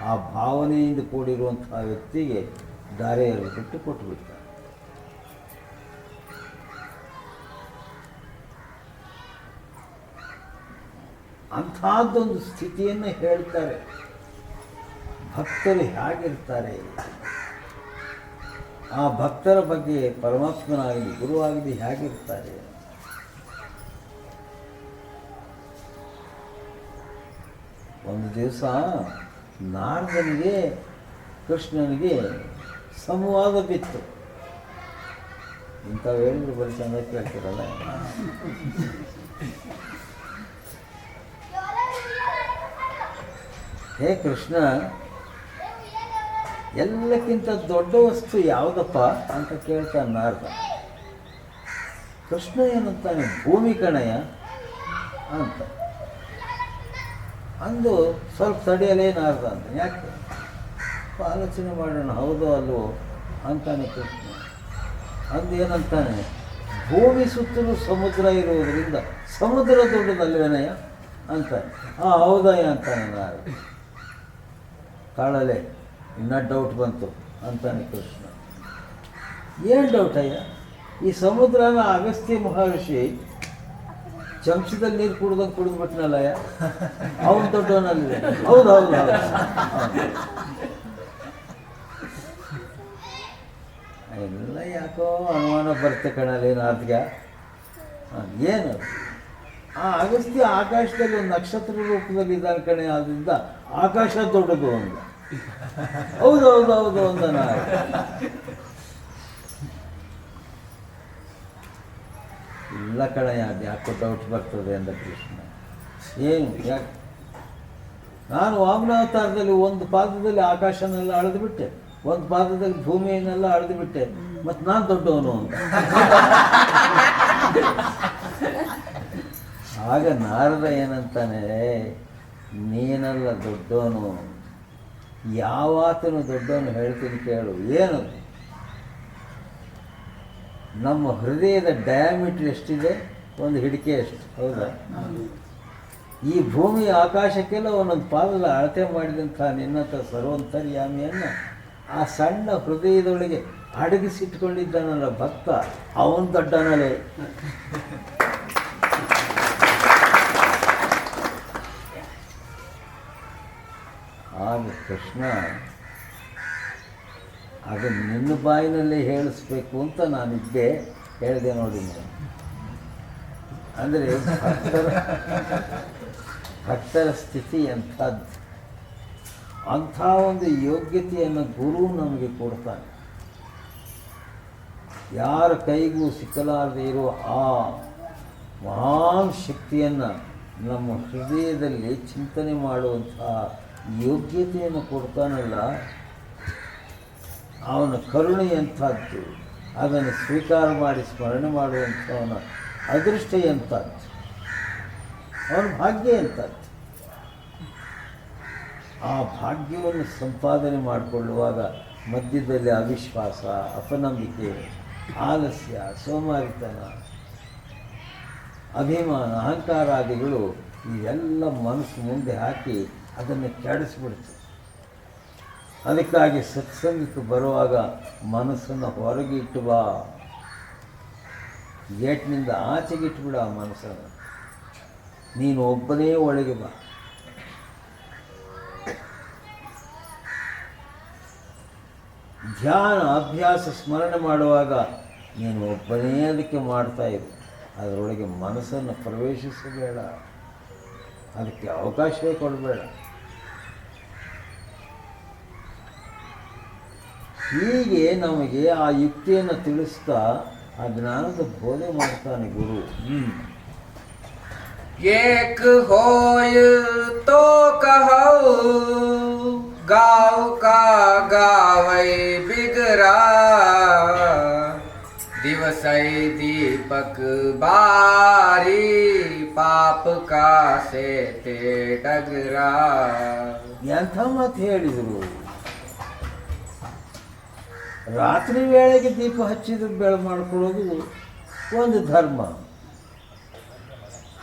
ಆ ಭಾವನೆಯಿಂದ ಕೂಡಿರುವಂತಹ ವ್ಯಕ್ತಿಗೆ ದಾರಿಯಲ್ಲಿ ಬಿಟ್ಟು ಕೊಟ್ಟುಬಿಡ್ತಾರೆ. ಅಂಥದ್ದೊಂದು ಸ್ಥಿತಿಯನ್ನು ಹೇಳ್ತಾರೆ. ಭಕ್ತರು ಹೇಗಿರ್ತಾರೆ, ಆ ಭಕ್ತರ ಬಗ್ಗೆ ಪರಮಾತ್ಮನಾಗಲಿ ಗುರುವಾಗಲಿ ಹೇಗಿರ್ತಾರೆ. ಒಂದು ದಿವಸ ನಾರದನಿಗೆ ಕೃಷ್ಣನಿಗೆ ಸಂವಾದ ಬಿತ್ತು. ಇಂಥವು ಹೇಳಿದ್ರು ಬರೀ ಚಂದ ಕೇಳ್ತಿರಲ್ಲ. ಹೇ ಕೃಷ್ಣ, ಎಲ್ಲಕ್ಕಿಂತ ದೊಡ್ಡ ವಸ್ತು ಯಾವುದಪ್ಪ ಅಂತ ಕೇಳ್ತಾನೆ ನಾರದ. ಕೃಷ್ಣ ಏನಂತಾನೆ, ಭೂಮಿ ಕಣಯ್ಯ ಅಂತ ಅಂದು ಸ್ವಲ್ಪ ತಡೆಯಲೇ ನಾರದ ಅಂತ. ಯಾಕೆ ಆಲೋಚನೆ ಮಾಡೋಣ, ಹೌದೋ ಅಲ್ವೋ ಅಂತಾನೆ ಕೃಷ್ಣ. ಅಂದು ಏನಂತಾನೆ, ಭೂಮಿ ಸುತ್ತಲೂ ಸಮುದ್ರ ಇರುವುದರಿಂದ ಸಮುದ್ರ ದೊಡ್ಡದಲ್ವೇನಯ್ಯ ಅಂತಾನೆ. ಹೌದಯ್ಯ ಅಂತಾನೆ ನಾರದ. ಕಾಳಲೆ ಇನ್ನೂ ಡೌಟ್ ಬಂತು ಅಂತಾನೆ ಕೃಷ್ಣ. ಏನು ಡೌಟ್ ಅಯ್ಯ, ಈ ಸಮುದ್ರನ ಅಗಸ್ತ್ಯ ಮಹರ್ಷಿ ಚಮಚದಲ್ಲಿ ನೀರು ಕುಡ್ದಂಗೆ ಕುಡಿದ್ಬಿಟ್ನಲ್ಲಯ್ಯ, ಅವನು ದೊಡ್ಡವನಲ್ಲಿ. ಹೌದು ಹೌದು ಹೌದು. ಎಲ್ಲ ಯಾಕೋ ಅನುಮಾನ ಬರುತ್ತೆ ಕಣಲ್ಲಿ ನಾದ್ಗೆ. ಏನು ಆ ಅಗಸ್ತ್ಯ ಆಕಾಶದಲ್ಲಿ ಒಂದು ನಕ್ಷತ್ರ ರೂಪದಲ್ಲಿ ಇದ್ದಾನೆ ಕಣೆ, ಆದ್ದರಿಂದ ಆಕಾಶ ದೊಡ್ಡದು ಅಂದ. ಹೌದು ಹೌದು ಹೌದು ಅಂದ ನಾನು. ಇಲ್ಲ ಕಣಯ್ಯ, ಅದು ಯಾಕೋ ಡೌಟ್ ಬರ್ತದೆ ಅಂದ ಕೃಷ್ಣ. ಏನು ಯಾಕೆ? ನಾನು ವಾಮನಾವತಾರದಲ್ಲಿ ಒಂದು ಪಾದದಲ್ಲಿ ಆಕಾಶನೆಲ್ಲ ಅಳೆದು ಬಿಟ್ಟೆ, ಒಂದು ಪಾದದಲ್ಲಿ ಭೂಮಿಯನ್ನೆಲ್ಲ ಅಳೆದು ಬಿಟ್ಟೆ, ಮತ್ತು ನಾನು ದೊಡ್ಡವನು ಅಂತ. ಆಗ ನಾರದ ಏನಂತಾನೆ, ನೀನಲ್ಲ ದೊಡ್ಡವನು, ಯಾವಾತನು ದೊಡ್ಡವನು ಹೇಳ್ತೀನಿ ಕೇಳು. ಏನದು? ನಮ್ಮ ಹೃದಯದ ಡಯಾಮೀಟ್ರ್ ಎಷ್ಟಿದೆ? ಒಂದು ಹಿಡಿಕೆ ಎಷ್ಟು, ಹೌದಾ? ಈ ಭೂಮಿ ಆಕಾಶಕ್ಕೆಲ್ಲ ಒಂದೊಂದು ಪಾದದ ಅಳತೆ ಮಾಡಿದಂಥ ನಿನ್ನಂಥ ಸರ್ವಂತರ್ಯಾಮಿಯನ್ನು ಆ ಸಣ್ಣ ಹೃದಯದೊಳಗೆ ಅಡಗಿಸಿಟ್ಕೊಂಡಿದ್ದಾನಲ್ಲ ಭಕ್ತ, ಅವನು ದೊಡ್ಡನಲ್ಲೇ. ಆಗ ಕೃಷ್ಣ ಅದನ್ನು ನಿನ್ನ ಬಾಯಿನಲ್ಲೇ ಹೇಳಿಸ್ಬೇಕು ಅಂತ ನಾನಿದ್ದೆ, ಹೇಳಿದೆ ನೋಡಿ ನಾನು. ಅಂದರೆ ಭಕ್ತರ ಸ್ಥಿತಿ ಎಂಥದ್ದು, ಅಂಥ ಒಂದು ಯೋಗ್ಯತೆಯನ್ನು ಗುರು ನಮಗೆ ಕೊಡ್ತಾನೆ. ಯಾರ ಕೈಗೂ ಸಿಕ್ಕಲಾರದೇ ಇರುವ ಆ ಮಹಾನ್ ಶಕ್ತಿಯನ್ನು ನಮ್ಮ ಹೃದಯದಲ್ಲಿ ಚಿಂತನೆ ಮಾಡುವಂಥ ಯೋಗ್ಯತೆಯನ್ನು ಕೊಡ್ತಾನಲ್ಲ, ಅವನ ಕರುಣೆ ಎಂಥದ್ದು, ಅದನ್ನು ಸ್ವೀಕಾರ ಮಾಡಿ ಸ್ಮರಣೆ ಮಾಡುವಂಥವನ ಅದೃಷ್ಟ ಎಂಥದ್ದು, ಅವನ ಭಾಗ್ಯ ಎಂಥದ್ದು. ಆ ಭಾಗ್ಯವನ್ನು ಸಂಪಾದನೆ ಮಾಡಿಕೊಳ್ಳುವಾಗ ಮಧ್ಯದಲ್ಲಿ ಅವಿಶ್ವಾಸ, ಅಪನಂಬಿಕೆ, ಆಲಸ್ಯ, ಸೋಮಾರಿತನ, ಅಭಿಮಾನ, ಅಹಂಕಾರಾದಿಗಳು ಇವೆಲ್ಲ ಮನಸ್ಸು ಮುಂದೆ ಹಾಕಿ ಅದನ್ನು ಕೆಡಿಸ್ಬಿಡ್ತು. ಅದಕ್ಕಾಗಿ ಸತ್ಸಂಗಕ್ಕೆ ಬರುವಾಗ ಮನಸ್ಸನ್ನು ಹೊರಗೆ ಇಟ್ಟು ಬಾ, ಗೇಟ್ನಿಂದ ಆಚೆಗೆ ಇಟ್ಬಿಡ ಆ ಮನಸ್ಸನ್ನು. ನೀನು ಒಬ್ಬನೇ ಒಳಗೆ ಬಾ. ಧ್ಯಾನ ಅಭ್ಯಾಸ ಸ್ಮರಣೆ ಮಾಡುವಾಗ ನೀನು ಒಬ್ಬನೇ ಅದಕ್ಕೆ ಮಾಡ್ತಾ ಇರು, ಅದರೊಳಗೆ ಮನಸ್ಸನ್ನು ಪ್ರವೇಶಿಸಬೇಡ, ಅದಕ್ಕೆ ಅವಕಾಶವೇ ಕೊಡಬೇಡ. ಹೀಗೆ ನಮಗೆ ಆ ಯುಕ್ತಿಯನ್ನು ತಿಳಿಸ್ತಾ ಆ ಜ್ಞಾನದ ಬೋಧೆ ಮಾಡ್ತಾನೆ ಗುರು. एक होय तो कहौ गाँव का गावै बिगरा, दिवसै दीपक बारी पाप का से ते डगरा. ಎಂಥ ಮಾತು ಹೇಳಿದರು. ರಾತ್ರಿ ವೇಳೆಗೆ ದೀಪ ಹಚ್ಚಿದ ಬೆಳೆ ಮಾಡ್ಕೊಳ್ಳೋದು ಒಂದು ಧರ್ಮ,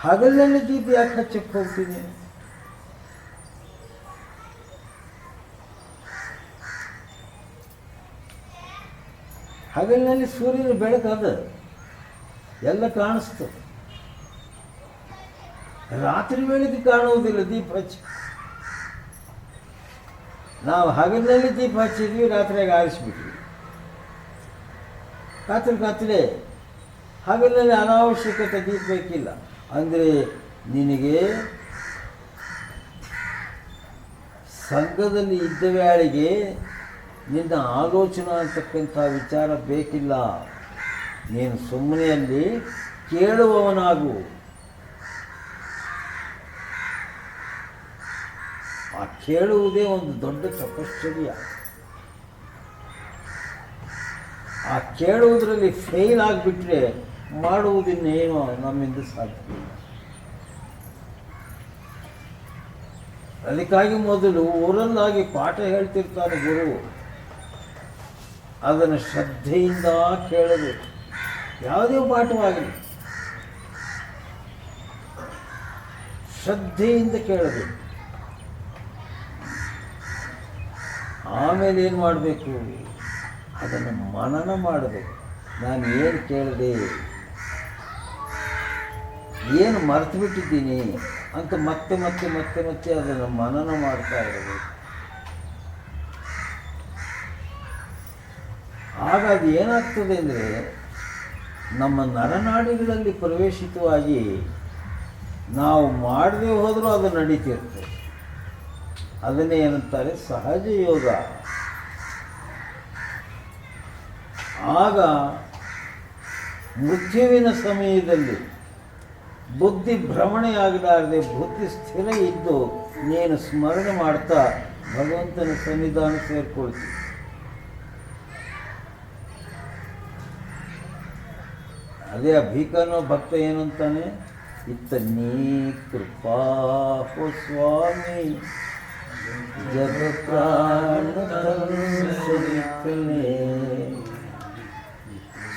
ಹಗಲಲ್ಲಿ ದೀಪ ಯಾಕೆ ಹಚ್ಚಕ್ಕೆ ಹೋಗ್ತೀನಿ? ಹಗಲಿನಲ್ಲಿ ಸೂರ್ಯನ ಬೆಳಕು ಅದು ಎಲ್ಲ ಕಾಣಿಸ್ತು. ರಾತ್ರಿ ವೇಳೆಗೆ ಕಾಣುವುದಿಲ್ಲ ದೀಪ ಹಚ್ಚಿ. ನಾವು ಹಗಲಿನಲ್ಲಿ ದೀಪ ಹಚ್ಚಿದ್ವಿ, ರಾತ್ರಿಯಾಗಿ ಆರಿಸ್ಬಿಟ್ವಿ. ಕತ್ತಲೆ ಹಗಲಿನಲ್ಲಿ ಅನಾವಶ್ಯಕತೆ ದೀಪ ಬೇಕಿಲ್ಲ. ಅಂದರೆ ನಿನಗೆ ಸಂಘದಲ್ಲಿ ಇದ್ದ ವೇಳೆಗೆ ನಿನ್ನ ಆಲೋಚನಾ ಅಂತಕ್ಕಂಥ ವಿಚಾರ ಬೇಕಿಲ್ಲ. ನೀನು ಸುಮ್ಮನೆ ಅಲ್ಲಿ ಕೇಳುವವನಾಗು. ಆ ಕೇಳುವುದೇ ಒಂದು ದೊಡ್ಡ ತಪಶ್ಚರ್ಯ. ಆ ಕೇಳುವುದರಲ್ಲಿ ಫೇಲ್ ಆಗಿಬಿಟ್ರೆ ಮಾಡುವುದಿನ್ನೇನೋ ನಮ್ಮಿಂದ ಸಾಧ್ಯ. ಅದಕ್ಕಾಗಿ ಮೊದಲು ಊರಲ್ಲಾಗಿ ಪಾಠ ಹೇಳ್ತಿರ್ತಾನೆ ಗುರು, ಅದನ್ನು ಶ್ರದ್ಧೆಯಿಂದ ಕೇಳಬೇಕು. ಯಾವುದೇ ಪಾಠವಾಗಲಿ ಶ್ರದ್ಧೆಯಿಂದ ಕೇಳಬೇಕು. ಆಮೇಲೆ ಏನು ಮಾಡಬೇಕು, ಅದನ್ನು ಮನನ ಮಾಡಬೇಕು. ನಾನು ಏನು ಕೇಳಿದೆ, ಏನು ಮರೆತು ಬಿಟ್ಟಿದ್ದೀನಿ ಅಂತ ಮತ್ತೆ ಮತ್ತೆ ಮತ್ತೆ ಮತ್ತೆ ಅದನ್ನು ಮನನ ಮಾಡ್ತಾ ಇರಬೇಕು. ಆಗ ಅದು ಏನಾಗ್ತದೆ ಅಂದರೆ ನಮ್ಮ ನರನಾಡಿಗಳಲ್ಲಿ ಪ್ರವೇಶಿತವಾಗಿ ನಾವು ಮಾಡದೆ ಹೋದರೂ ಅದು ನಡೀತಿರ್ತದೆ. ಅದನ್ನೇ ಏನಂತಾರೆ ಸಹಜ ಯೋಗ. ಆಗ ಮೃತ್ಯುವಿನ ಸಮಯದಲ್ಲಿ ಬುದ್ಧಿ ಭ್ರಮಣೆಯಾಗಲಾರದೆ ಬುದ್ಧಿ ಸ್ಥಿರ ಇದ್ದು ನೀನು ಸ್ಮರಣೆ ಮಾಡ್ತಾ ಭಗವಂತನ ಸನ್ನಿಧಾನ ಸೇರ್ಕೊಳ್ತೀವಿ. ಅದೇ ಭೀಕನೋ ಭಕ್ತ ಏನಂತಾನೆ, ಇತ್ತ ನೀ ಕೃಪಾ ಹೋ ಸ್ವಾಮಿ ಜಗ ಪ್ರಾಣ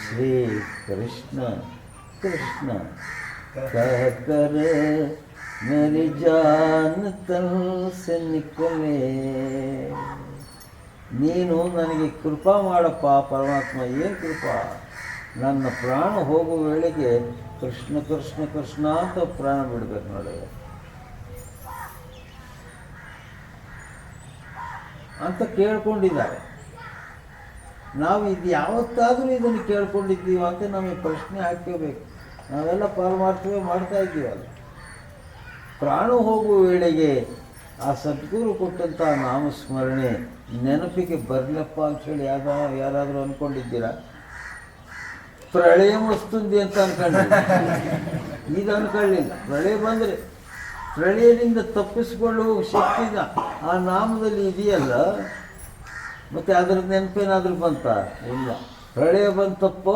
ಶ್ರೀ ಕೃಷ್ಣ ಕೃಷ್ಣ कहकर मेरी जान तन से निकले. ನೀನು ನನಗೆ ಕೃಪಾ ಮಾಡಪ್ಪ ಪರಮಾತ್ಮ. ಏನು ಕೃಪಾ, ನನ್ನ ಪ್ರಾಣ ಹೋಗುವ ವೇಳೆಗೆ ಕೃಷ್ಣ ಕೃಷ್ಣ ಕೃಷ್ಣ ಅಂತ ಪ್ರಾಣ ಬಿಡಬೇಕು ನೋಡಿ ಅಂತ ಕೇಳ್ಕೊಂಡಿದ್ದಾರೆ. ನಾವು ಇದು ಯಾವತ್ತಾದರೂ ಇದನ್ನು ಕೇಳ್ಕೊಂಡಿದ್ದೀವ ಅಂತ ನಮಗೆ ಪ್ರಶ್ನೆ ಹಾಕಬೇಕು. ನಾವೆಲ್ಲ ಪರಮಾರ್ಥವೇ ಮಾಡ್ತಾ ಇದ್ದೀವಲ್ಲ. ಪ್ರಾಣ ಹೋಗುವ ವೇಳೆಗೆ ಆ ಸದ್ಗುರು ಕೊಟ್ಟಂಥ ನಾಮಸ್ಮರಣೆ ನೆನಪಿಗೆ ಬರಲಪ್ಪ ಅಂಥೇಳಿ ಯಾರಾದರೂ ಅಂದ್ಕೊಂಡಿದ್ದೀರಾ? ಪ್ರಳಯ ವಸ್ತುಂದಿ ಅಂತ ಅಂದ್ಕೊಂಡಿಲ್ಲ, ಇದು ಅಂದ್ಕೊಳ್ಳಿಲ್ಲ. ಪ್ರಳಯ ಬಂದರೆ ಪ್ರಳಯದಿಂದ ತಪ್ಪಿಸಿಕೊಳ್ಳುವ ಶಕ್ತಿನ ಆ ನಾಮದಲ್ಲಿ ಇದೆಯಲ್ಲ. ಮತ್ತು ಅದರ ನೆನಪೇನಾದರೂ ಬಂತ? ಇಲ್ಲ. ಪ್ರಳಯ ಬಂತಪ್ಪೋ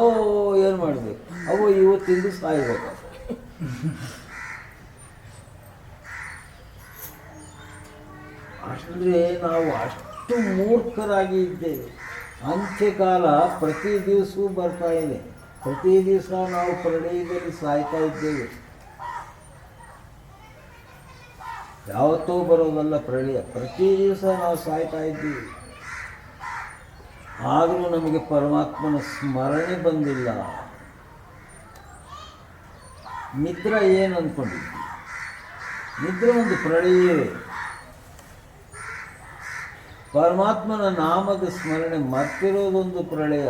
ಏನು ಮಾಡಬೇಕು, ಅವು ಇವತ್ತಿಂದು ಸಾಯ್ಬೇಕು. ಅಂದರೆ ನಾವು ಅಷ್ಟು ಮೂರ್ಖರಾಗಿ ಇದ್ದೇವೆ. ಅಂತ್ಯಕಾಲ ಪ್ರತಿ ದಿವಸವೂ ಬರ್ತಾ ಇದೆ. ಪ್ರತಿ ದಿವಸ ನಾವು ಪ್ರಳಯದಲ್ಲಿ ಸಾಯ್ತಾ ಇದ್ದೇವೆ. ಯಾವತ್ತೂ ಬರೋದಲ್ಲ ಪ್ರಳಯ, ಪ್ರತಿ ದಿವಸ ನಾವು ಸಾಯ್ತಾ ಇದ್ದೀವಿ. ಆದರೂ ನಮಗೆ ಪರಮಾತ್ಮನ ಸ್ಮರಣೆ ಬಂದಿಲ್ಲ. ನಿದ್ರೆ ಏನು ಅಂದ್ಕೊಂಡಿದ್ವಿ? ನಿದ್ರೆ ಒಂದು ಪ್ರಳಯವೇ. ಪರಮಾತ್ಮನ ನಾಮದ ಸ್ಮರಣೆ ಮರ್ತಿರೋದೊಂದು ಪ್ರಳಯ.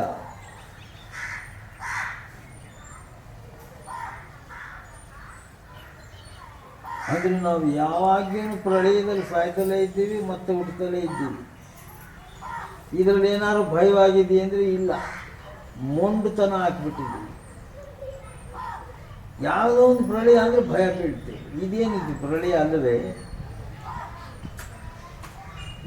ಅಂದರೆ ನಾವು ಯಾವಾಗೇನು ಪ್ರಳಯದಲ್ಲಿ ಸಾಯ್ತಲೇ ಇದ್ದೀವಿ, ಮತ್ತೆ ಹುಟ್ಟುತ್ತಲೇ ಇದ್ದೀವಿ. ಇದರಲ್ಲಿ ಏನಾದ್ರು ಭಯವಾಗಿದೆ ಅಂದರೆ ಇಲ್ಲ, ಮೊಂಡುತನ ಹಾಕಿಬಿಟ್ಟಿದ್ದೀವಿ. ಯಾವುದೋ ಒಂದು ಪ್ರಳಯ ಅಂದರೆ ಭಯ ಬೀಳ್ತೀವಿ. ಇದೇನಿದ್ದು ಪ್ರಳಯ ಅಲ್ಲವೇ?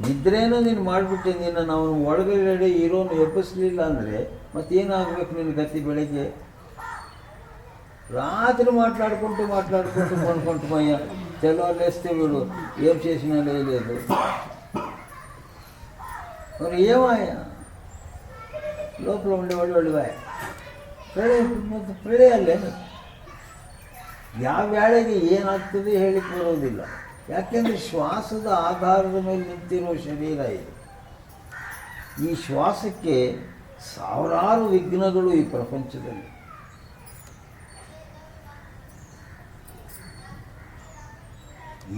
ನಿದ್ರೇನೋ ನೀನು ಮಾಡಿಬಿಟ್ಟೆ, ನಿನ್ನ ನಾವು ಒಳಗಡೆ ಇರೋನು ಎಬ್ಬಿಸ್ಲಿಲ್ಲ ಅಂದರೆ ಮತ್ತೇನಾಗಬೇಕು ನಿನ್ನ ಗತಿ? ಬೆಳಗ್ಗೆ ರಾತ್ರಿ ಮಾట్లాడుకుంటూ ಕೊಂಡ್ಕೊಂಡು ಮಯ್ಯ తెల్లవారు లేస్తే వీడు ఏం చేసినా లేదు. మరి ఏమాయా లోపల ఉండేవాళ్ళు ಒಳ್ಳೆವಾಯ ಪ್ರಳಯ ಅಲ್ಲೇ. ಯಾವ ವೇಳೆಗೆ ಏನಾಗ್ತದೆ ಹೇಳಿಕ್ಕೆ ಬರೋದಿಲ್ಲ. ಯಾಕೆಂದರೆ ಶ್ವಾಸದ ಆಧಾರದ ಮೇಲೆ ನಿಂತಿರೋ ಶರೀರ ಇದು. ಈ ಶ್ವಾಸಕ್ಕೆ ಸಾವಿರಾರು ವಿಘ್ನಗಳು ಈ ಪ್ರಪಂಚದಲ್ಲಿ.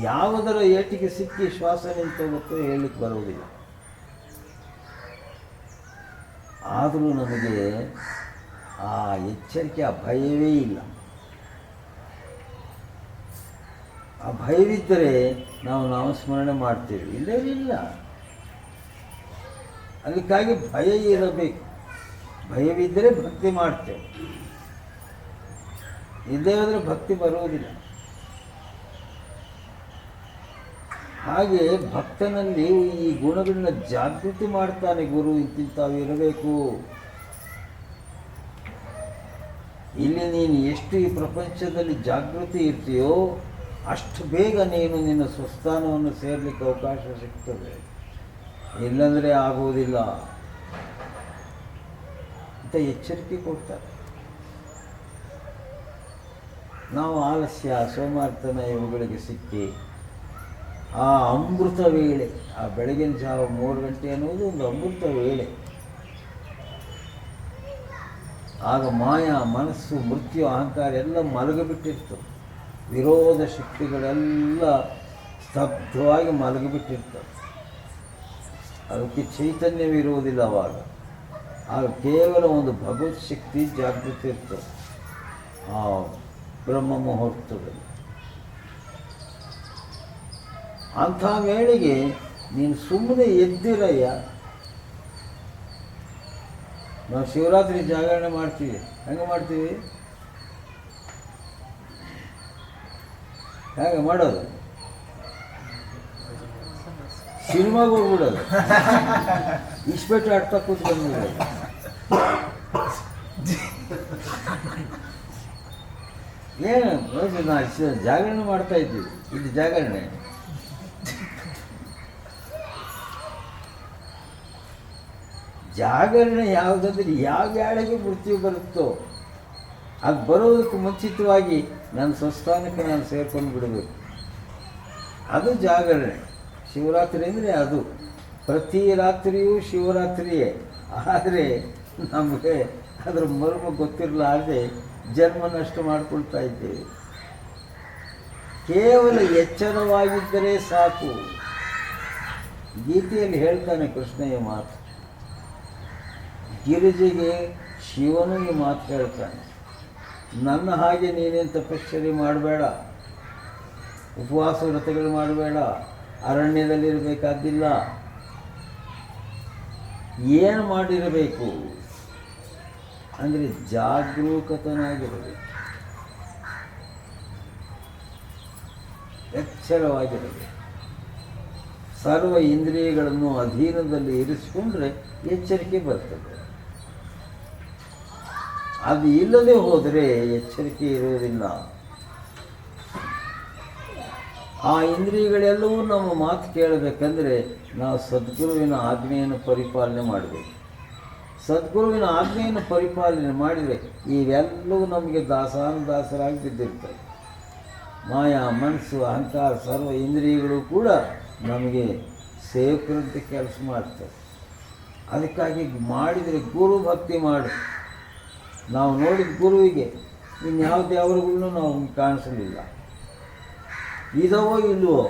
ಯಾವುದರ ಏಟಿಗೆ ಸಿಕ್ಕಿ ಶ್ವಾಸ ನಿಂತೋಗುತ್ತೋ ಹೇಳಲಿಕ್ಕೆ ಬರುವುದಿಲ್ಲ. ಆದರೂ ನಮಗೆ ಆ ಎಚ್ಚರಿಕೆ, ಆ ಭಯವೇ ಇಲ್ಲ. ಆ ಭಯವಿದ್ದರೆ ನಾವು ನಾಮಸ್ಮರಣೆ ಮಾಡ್ತೇವೆ, ಇಲ್ಲೇ ಇಲ್ಲ. ಅದಕ್ಕಾಗಿ ಭಯ ಇರಬೇಕು. ಭಯವಿದ್ದರೆ ಭಕ್ತಿ ಮಾಡ್ತೇವೆ, ಇಲ್ಲದೇ ಹೋದರೆ ಭಕ್ತಿ ಬರುವುದಿಲ್ಲ. ಹಾಗೆ ಭಕ್ತನಲ್ಲಿ ಈ ಗುಣಗಳನ್ನ ಜಾಗೃತಿ ಮಾಡ್ತಾನೆ ಗುರು. ಇಂತಿಂತಾವು ಇರಬೇಕು. ಇಲ್ಲಿ ನೀನು ಎಷ್ಟು ಈ ಪ್ರಪಂಚದಲ್ಲಿ ಜಾಗೃತಿ ಇರ್ತೀಯೋ ಅಷ್ಟು ಬೇಗ ನೀನು ನಿನ್ನ ಸ್ವಸ್ಥಾನವನ್ನು ಸೇರಲಿಕ್ಕೆ ಅವಕಾಶ ಸಿಗ್ತದೆ, ಇಲ್ಲಂದರೆ ಆಗುವುದಿಲ್ಲ ಅಂತ ಎಚ್ಚರಿಕೆ ಕೊಡ್ತಾರೆ. ನಾವು ಆಲಸ್ಯ, ಸೋಮಾರ್ತನ ಇವುಗಳಿಗೆ ಸಿಕ್ಕಿ ಆ ಅಮೃತ ವೇಳೆ, ಆ ಬೆಳಗಿನ ಜಾವ 3 ಗಂಟೆ ಅನ್ನುವುದು ಒಂದು ಅಮೃತ ವೇಳೆ. ಆಗ ಮಾಯಾ, ಮನಸ್ಸು, ಮೃತ್ಯು, ಅಹಂಕಾರ ಎಲ್ಲ ಮಲಗಿಬಿಟ್ಟಿರ್ತವೆ. ವಿರೋಧ ಶಕ್ತಿಗಳೆಲ್ಲ ಸ್ತಬ್ಧವಾಗಿ ಮಲಗಿಬಿಟ್ಟಿರ್ತವೆ. ಅದಕ್ಕೆ ಚೈತನ್ಯವಿರುವುದಿಲ್ಲ. ಆಗ ಕೇವಲ ಒಂದು ಭಗವತ್ ಶಕ್ತಿ ಜಾಗೃತಿ ಇರ್ತದೆ ಆ ಬ್ರಹ್ಮ ಮುಹೂರ್ತದಲ್ಲಿ. ಅಂಥ ವೇಳೆಗೆ ನೀನು ಸುಮ್ಮನೆ ಎದ್ದಿರಯ್ಯ. ನಾವು ಶಿವರಾತ್ರಿ ಜಾಗರಣೆ ಮಾಡ್ತೀವಿ. ಹೆಂಗೆ ಮಾಡ್ತೀವಿ? ಹೇಗೆ ಮಾಡೋದು? ಸಿನಿಮಾಗೆ ಹೋಗ್ಬಿಡೋದು, ಇಸ್ಪೆಟ್ಟು ಆಡ್ತಾ ಕೂತ್ಕೊಂಡ್ಬಿಡೋದು. ಏನು ನಾವು ಜಾಗರಣೆ ಮಾಡ್ತಾ ಇದ್ದೀವಿ, ಇದು ಜಾಗರಣೆ. ಜಾಗರಣೆ ಯಾವುದಂದ್ರೆ ಯಾವ ವೇಳೆಗೆ ಮೃತ್ಯು ಬರುತ್ತೋ ಅದು ಬರೋದಕ್ಕೆ ಮುಂಚಿತವಾಗಿ ನನ್ನ ಸ್ವಸ್ಥಾನಕ್ಕೆ ನಾನು ಸೇರ್ಕೊಂಡು ಬಿಡಬೇಕು. ಅದು ಜಾಗರಣೆ. ಶಿವರಾತ್ರಿ ಅಂದರೆ ಅದು. ಪ್ರತಿ ರಾತ್ರಿಯೂ ಶಿವರಾತ್ರಿಯೇ. ಆದರೆ ನಮಗೆ ಅದರ ಮರ್ಮ ಗೊತ್ತಿರಲಾರದೆ ಜನ್ಮ ನಷ್ಟ ಮಾಡಿಕೊಳ್ತಾ ಇದ್ದೇವೆ. ಕೇವಲ ಎಚ್ಚರವಾಗಿದ್ದರೆ ಸಾಕು. ಗೀತೆಯಲ್ಲಿ ಹೇಳ್ತಾನೆ ಕೃಷ್ಣಯ್ಯ ಮಾತು. ಗಿರಿಜೆಗೆ ಶಿವನು ಈ ಮಾತು ಹೇಳ್ತಾನೆ, ನನ್ನ ಹಾಗೆ ನೀನೇನು ತಪಶ್ಚರ್ಯ ಮಾಡಬೇಡ, ಉಪವಾಸ ವ್ರತಗಳು ಮಾಡಬೇಡ, ಅರಣ್ಯದಲ್ಲಿರಬೇಕಾದ್ದಿಲ್ಲ. ಏನು ಮಾಡಿರಬೇಕು ಅಂದರೆ ಜಾಗರೂಕತನಾಗಿರಬೇಕು, ಎಚ್ಚರವಾಗಿರಬೇಕು. ಸರ್ವ ಇಂದ್ರಿಯಗಳನ್ನು ಅಧೀನದಲ್ಲಿ ಇರಿಸಿಕೊಂಡ್ರೆ ಎಚ್ಚರಿಕೆ ಬರ್ತದೆ. ಅದು ಇಲ್ಲದೆ ಹೋದರೆ ಎಚ್ಚರಿಕೆ ಇರುವುದಿಲ್ಲ. ಆ ಇಂದ್ರಿಯಗಳೆಲ್ಲವೂ ನಮ್ಮ ಮಾತು ಕೇಳಬೇಕಂದ್ರೆ ನಾವು ಸದ್ಗುರುವಿನ ಆಜ್ಞೆಯನ್ನು ಪರಿಪಾಲನೆ ಮಾಡಬೇಕು. ಸದ್ಗುರುವಿನ ಆಜ್ಞೆಯನ್ನು ಪರಿಪಾಲನೆ ಮಾಡಿದರೆ ಇವೆಲ್ಲವೂ ನಮಗೆ ದಾಸಾನುದಾಸರಾಗಿ ಬಿದ್ದಿರ್ತವೆ. ಮಾಯಾ, ಮನಸ್ಸು, ಅಹಂಕಾರ, ಸರ್ವ ಇಂದ್ರಿಯಗಳು ಕೂಡ ನಮಗೆ ಸೇವಕರಂತೆ ಕೆಲಸ ಮಾಡ್ತವೆ. ಅದಕ್ಕಾಗಿ ಮಾಡಿದರೆ ಗುರು ಭಕ್ತಿ ಮಾಡು. ನಾವು ನೋಡಿದ ಗುರುವಿಗೆ ಇನ್ಯಾವ ದೇವರುಗಳನ್ನು ನಾವು ಕಾಣಿಸಲಿಲ್ಲ. ಇದವೋ ಇಲ್ಲವೋ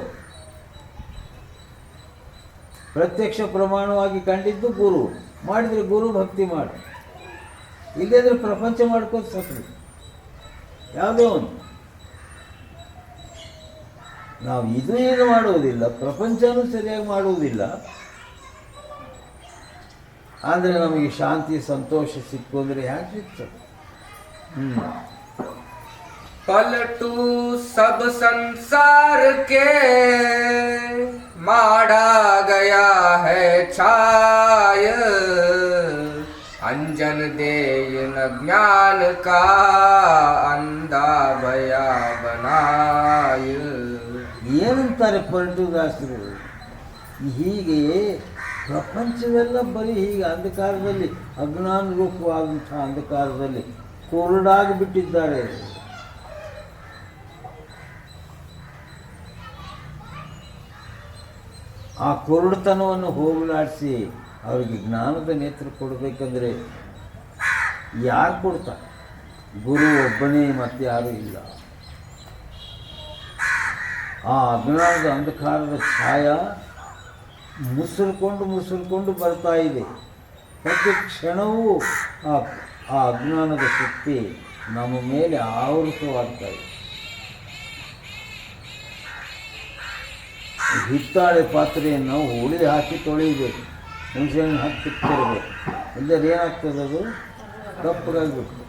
ಪ್ರತ್ಯಕ್ಷ ಪ್ರಮಾಣವಾಗಿ ಕಂಡಿದ್ದು ಗುರು. ಮಾಡಿದರೆ ಗುರು ಭಕ್ತಿ ಮಾಡು, ಇಲ್ಲದ್ರೆ ಪ್ರಪಂಚ ಮಾಡ್ಕೋತ ಸತ್ರು ಯಾವುದೇ ಒಂದು. ನಾವು ಇದು ಏನು ಮಾಡುವುದಿಲ್ಲ, ಪ್ರಪಂಚನೂ ಸರಿಯಾಗಿ ಮಾಡುವುದಿಲ್ಲ. ಆದರೆ ನಮಗೆ ಶಾಂತಿ ಸಂತೋಷ ಸಿಕ್ಕು ಅಂದರೆ ಯಾಕೆ ಸಿಗ್ತದೆ? पलटू सब संसार के माड़ा गया है छाय, अंजन दे न ज्ञान का अंधा भया बनाय. ಏನಂತಾರೆ ಪಲ್ಟುದಾಸರು? ಹೀಗೆ ಪ್ರಪಂಚವೆಲ್ಲ ಬರೀ ಹೀಗೆ ಅಂಧಕಾರದಲ್ಲಿ, ಅಜ್ಞಾನ ರೂಪವಾದಂಥ ಅಂಧಕಾರದಲ್ಲಿ ಕುರುಡಾಗಿ ಬಿಟ್ಟಿದ್ದಾರೆ. ಆ ಕುರುಡುತನವನ್ನು ಹೋಗಲಾಡಿಸಿ ಅವರಿಗೆ ಜ್ಞಾನದ ನೇತ್ರ ಕೊಡಬೇಕಂದ್ರೆ ಯಾರು ಕೊಡ್ತಾರೆ? ಗುರು ಒಬ್ಬನೇ, ಮತ್ತೆ ಯಾರೂ ಇಲ್ಲ. ಆ ಅಜ್ಞಾನದ ಅಂಧಕಾರದ ಛಾಯ ಮುಸುರ್ಕೊಂಡು ಬರ್ತಾ ಇದೆ. ಪ್ರತಿ ಕ್ಷಣವೂ ಆ ಅಜ್ಞಾನದ ಶಕ್ತಿ ನಮ್ಮ ಮೇಲೆ ಆವೃತವಾಗ್ತಾ ಇದೆ. ಹಿತ್ತಾಳೆ ಪಾತ್ರೆಯನ್ನು ಉಳಿದು ಹಾಕಿ ತೊಳೆಯಬೇಕು, ಹುಣಸೆಹಣ್ಣು ಹಾಕಿ ತಿಕ್ತಿರಬೇಕು. ಇಲ್ಲದ್ರೆ ಏನಾಗ್ತದೆ, ಅದು ಕಪ್ಪಗಾಗಿಬಿಟ್ಟು.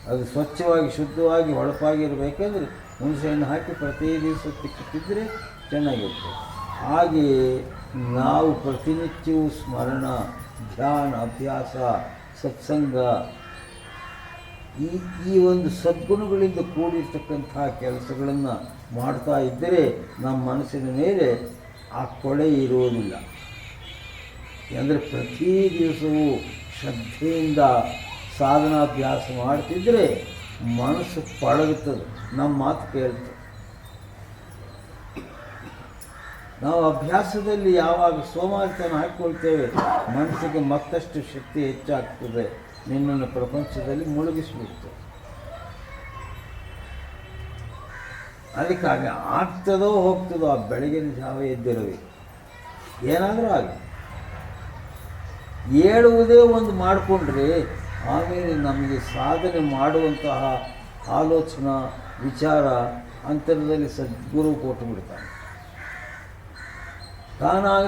ಅದು ಸ್ವಚ್ಛವಾಗಿ ಶುದ್ಧವಾಗಿ ಹೊಳಪಾಗಿರಬೇಕಂದ್ರೆ ಹುಣಸೆಹಣ್ಣು ಹಾಕಿ ಪ್ರತಿ ದಿವಸ ತಿಕ್ಕುತ್ತಿದ್ದರೆ ಚೆನ್ನಾಗಿರ್ತದೆ. ಹಾಗೆಯೇ ನಾವು ಪ್ರತಿನಿತ್ಯವೂ ಸ್ಮರಣ, ಧ್ಯಾನ, ಅಭ್ಯಾಸ, ಸತ್ಸಂಗ, ಈ ಒಂದು ಸದ್ಗುಣಗಳಿಂದ ಕೂಡಿರ್ತಕ್ಕಂಥ ಕೆಲಸಗಳನ್ನು ಮಾಡ್ತಾ ಇದ್ದರೆ ನಮ್ಮ ಮನಸ್ಸಿನ ಮೇಲೆ ಆ ಕೊಳೆ ಇರುವುದಿಲ್ಲ. ಅಂದರೆ ಪ್ರತಿ ದಿವಸವೂ ಶ್ರದ್ಧೆಯಿಂದ ಸಾಧನಾಭ್ಯಾಸ ಮಾಡ್ತಿದ್ದರೆ ಮನಸ್ಸು ಪಳಗುತ್ತದೆ, ನಮ್ಮ ಮಾತು ಕೇಳ್ತದೆ. ನಾವು ಅಭ್ಯಾಸದಲ್ಲಿ ಯಾವಾಗ ಸೋಮಾರಿತನ ಹಾಕಿಕೊಳ್ತೇವೆ, ಮನಸ್ಸಿಗೆ ಮತ್ತಷ್ಟು ಶಕ್ತಿ ಹೆಚ್ಚಾಗ್ತದೆ, ನಿನ್ನನ್ನು ಪ್ರಪಂಚದಲ್ಲಿ ಮುಳುಗಿಸ್ಬಿಡ್ತದೆ. ಅದಕ್ಕಾಗಿ ಆಗ್ತದೋ ಹೋಗ್ತದೋ ಆ ಬೆಳಗಿನ ಜಾವ ಎದ್ದಿರಬೇಕು. ಏನಾದರೂ ಆಗಲಿ ಹೇಳುವುದೇ ಒಂದು ಮಾಡಿಕೊಂಡ್ರೆ ಆಮೇಲೆ ನಮಗೆ ಸಾಧನೆ ಮಾಡುವಂತಹ ಆಲೋಚನಾ ವಿಚಾರ ಅಂತರದಲ್ಲಿ ಸದ್ಗುರು ಕೊಟ್ಟು ಬಿಡ್ತಾನೆ.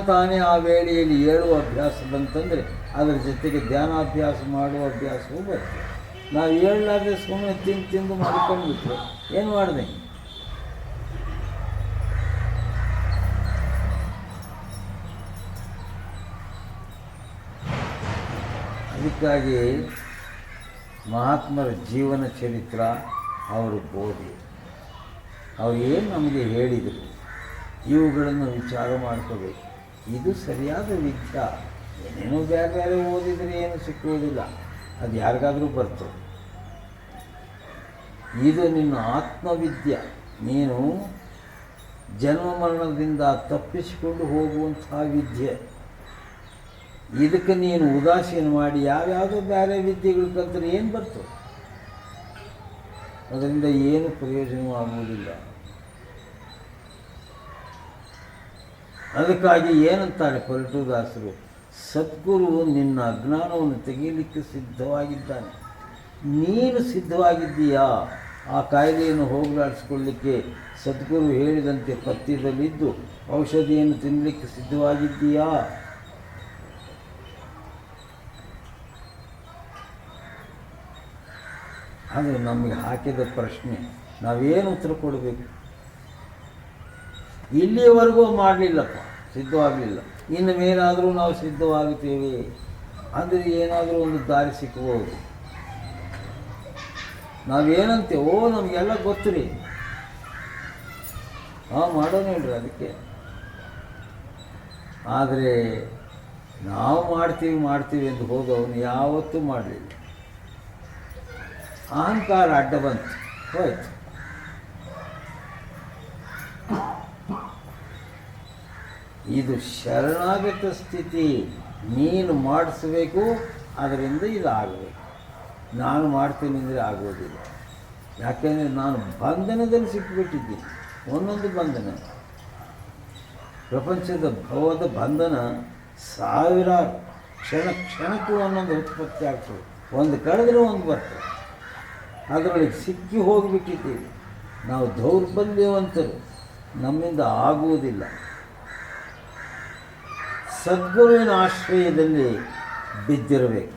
ತಾನೇ ಆ ವೇಳೆಯಲ್ಲಿ ಹೇಳುವ ಅಭ್ಯಾಸ ಬಂತಂದರೆ ಅದರ ಜೊತೆಗೆ ಧ್ಯಾನಾಭ್ಯಾಸ ಮಾಡುವ ಅಭ್ಯಾಸವೂ ಬರ್ತದೆ. ನಾವು ಹೇಳಲಾದ್ರೆ ಸುಮ್ಮನೆ ತಿಂದು ಮಾಡಿಕೊಂಡ್ಬಿಟ್ರೆ ಏನು ಮಾಡಿದೆ? ಅದಕ್ಕಾಗಿ ಮಹಾತ್ಮರ ಜೀವನ ಚರಿತ್ರ, ಅವರು ಬೋಧಿ, ಅವರು ಏನು ನಮಗೆ ಹೇಳಿದರು ಇವುಗಳನ್ನು ವಿಚಾರ ಮಾಡ್ಕೋಬೇಕು. ಇದು ಸರಿಯಾದ ವಿದ್ಯಾ. ಏನೇನೋ ಬೇರೆ ಓದಿದರೆ ಏನು ಸಿಕ್ಕುವುದಿಲ್ಲ, ಅದು ಯಾರಿಗಾದರೂ ಬರ್ತದೆ. ಇದು ನಿನ್ನ ಆತ್ಮವಿದ್ಯೆ. ನೀನು ಜನ್ಮ ಮರಣದಿಂದ ತಪ್ಪಿಸಿಕೊಂಡು ಹೋಗುವಂತಹ ವಿದ್ಯೆ. ಇದಕ್ಕೆ ನೀನು ಉದಾಸೀನ ಮಾಡಿ ಯಾವ್ಯಾವುದೋ ಬೇರೆ ವಿದ್ಯೆಗಳು ಕಲ್ತರೆ ಏನು ಬರ್ತದೆ? ಅದರಿಂದ ಏನು ಪ್ರಯೋಜನವಾಗುವುದಿಲ್ಲ. ಅದಕ್ಕಾಗಿ ಏನಂತಾರೆ ಪೊರಟುದಾಸರು, ಸದ್ಗುರು ನಿನ್ನ ಅಜ್ಞಾನವನ್ನು ತೆಗೆಯಲಿಕ್ಕೆ ಸಿದ್ಧವಾಗಿದ್ದಾನೆ. ನೀನು ಸಿದ್ಧವಾಗಿದ್ದೀಯಾ? ಆ ಕಾಯಿಲೆಯನ್ನು ಹೋಗಲಾಡಿಸ್ಕೊಳ್ಳಿಕ್ಕೆ ಸದ್ಗುರು ಹೇಳಿದಂತೆ ಪಥ್ಯದಲ್ಲಿದ್ದು ಔಷಧಿಯನ್ನು ತಿನ್ನಲಿಕ್ಕೆ ಸಿದ್ಧವಾಗಿದ್ದೀಯಾ? ಅದು ನಮಗೆ ಹಾಕಿದ ಪ್ರಶ್ನೆ. ನಾವೇನು ಉತ್ತರ ಕೊಡಬೇಕು? ಇಲ್ಲಿಯವರೆಗೂ ಮಾಡಲಿಲ್ಲಪ್ಪ, ಸಿದ್ಧವಾಗಲಿಲ್ಲ. ಇನ್ನು ಮೇಲಾದರೂ ನಾವು ಸಿದ್ಧವಾಗುತ್ತೇವೆ ಅಂದರೆ ಏನಾದರೂ ಒಂದು ದಾರಿ ಸಿಕ್ಕಬಹುದು. ನಾವೇನಂತೇವೆ, ನಮಗೆಲ್ಲ ಗೊತ್ತು ರೀ, ಮಾಡೋಣ ಹೇಳ್ರಿ ಅದಕ್ಕೆ. ಆದರೆ ನಾವು ಮಾಡ್ತೀವಿ ಎಂದು ಹೋದವನು ಯಾವತ್ತೂ ಮಾಡಲಿಲ್ಲ. ಅಹಂಕಾರ ಅಡ್ಡ ಬಂತು, ಹೋಯ್ತು. ಇದು ಶರಣಾಗತ ಸ್ಥಿತಿ. ನೀನು ಮಾಡಿಸಬೇಕು, ಅದರಿಂದ ಇದು ಆಗಬೇಕು. ನಾನು ಮಾಡ್ತೀನಿ ಅಂದರೆ ಆಗೋದಿಲ್ಲ. ಯಾಕೆಂದರೆ ನಾನು ಬಂಧನದಲ್ಲಿ ಸಿಕ್ಕಿಬಿಟ್ಟಿದ್ದೀನಿ. ಒಂದೊಂದು ಬಂಧನ, ಪ್ರಪಂಚದ ಭವದ ಬಂಧನ ಸಾವಿರಾರು, ಕ್ಷಣಕ್ಕೂ ಒಂದೊಂದು ಉತ್ಪತ್ತಿ ಆಗ್ತದೆ. ಒಂದು ಕಳೆದ್ರೆ ಒಂದು ಬರ್ತದೆ. ಅದರೊಳಗೆ ಸಿಕ್ಕಿ ಹೋಗಿಬಿಟ್ಟಿದ್ದೀವಿ. ನಾವು ದೌರ್ಬಲ್ಯವಂತರು, ನಮ್ಮಿಂದ ಆಗುವುದಿಲ್ಲ. ಸದ್ಗುರುವಿನ ಆಶ್ರಯದಲ್ಲಿ ಬಿದ್ದಿರಬೇಕು.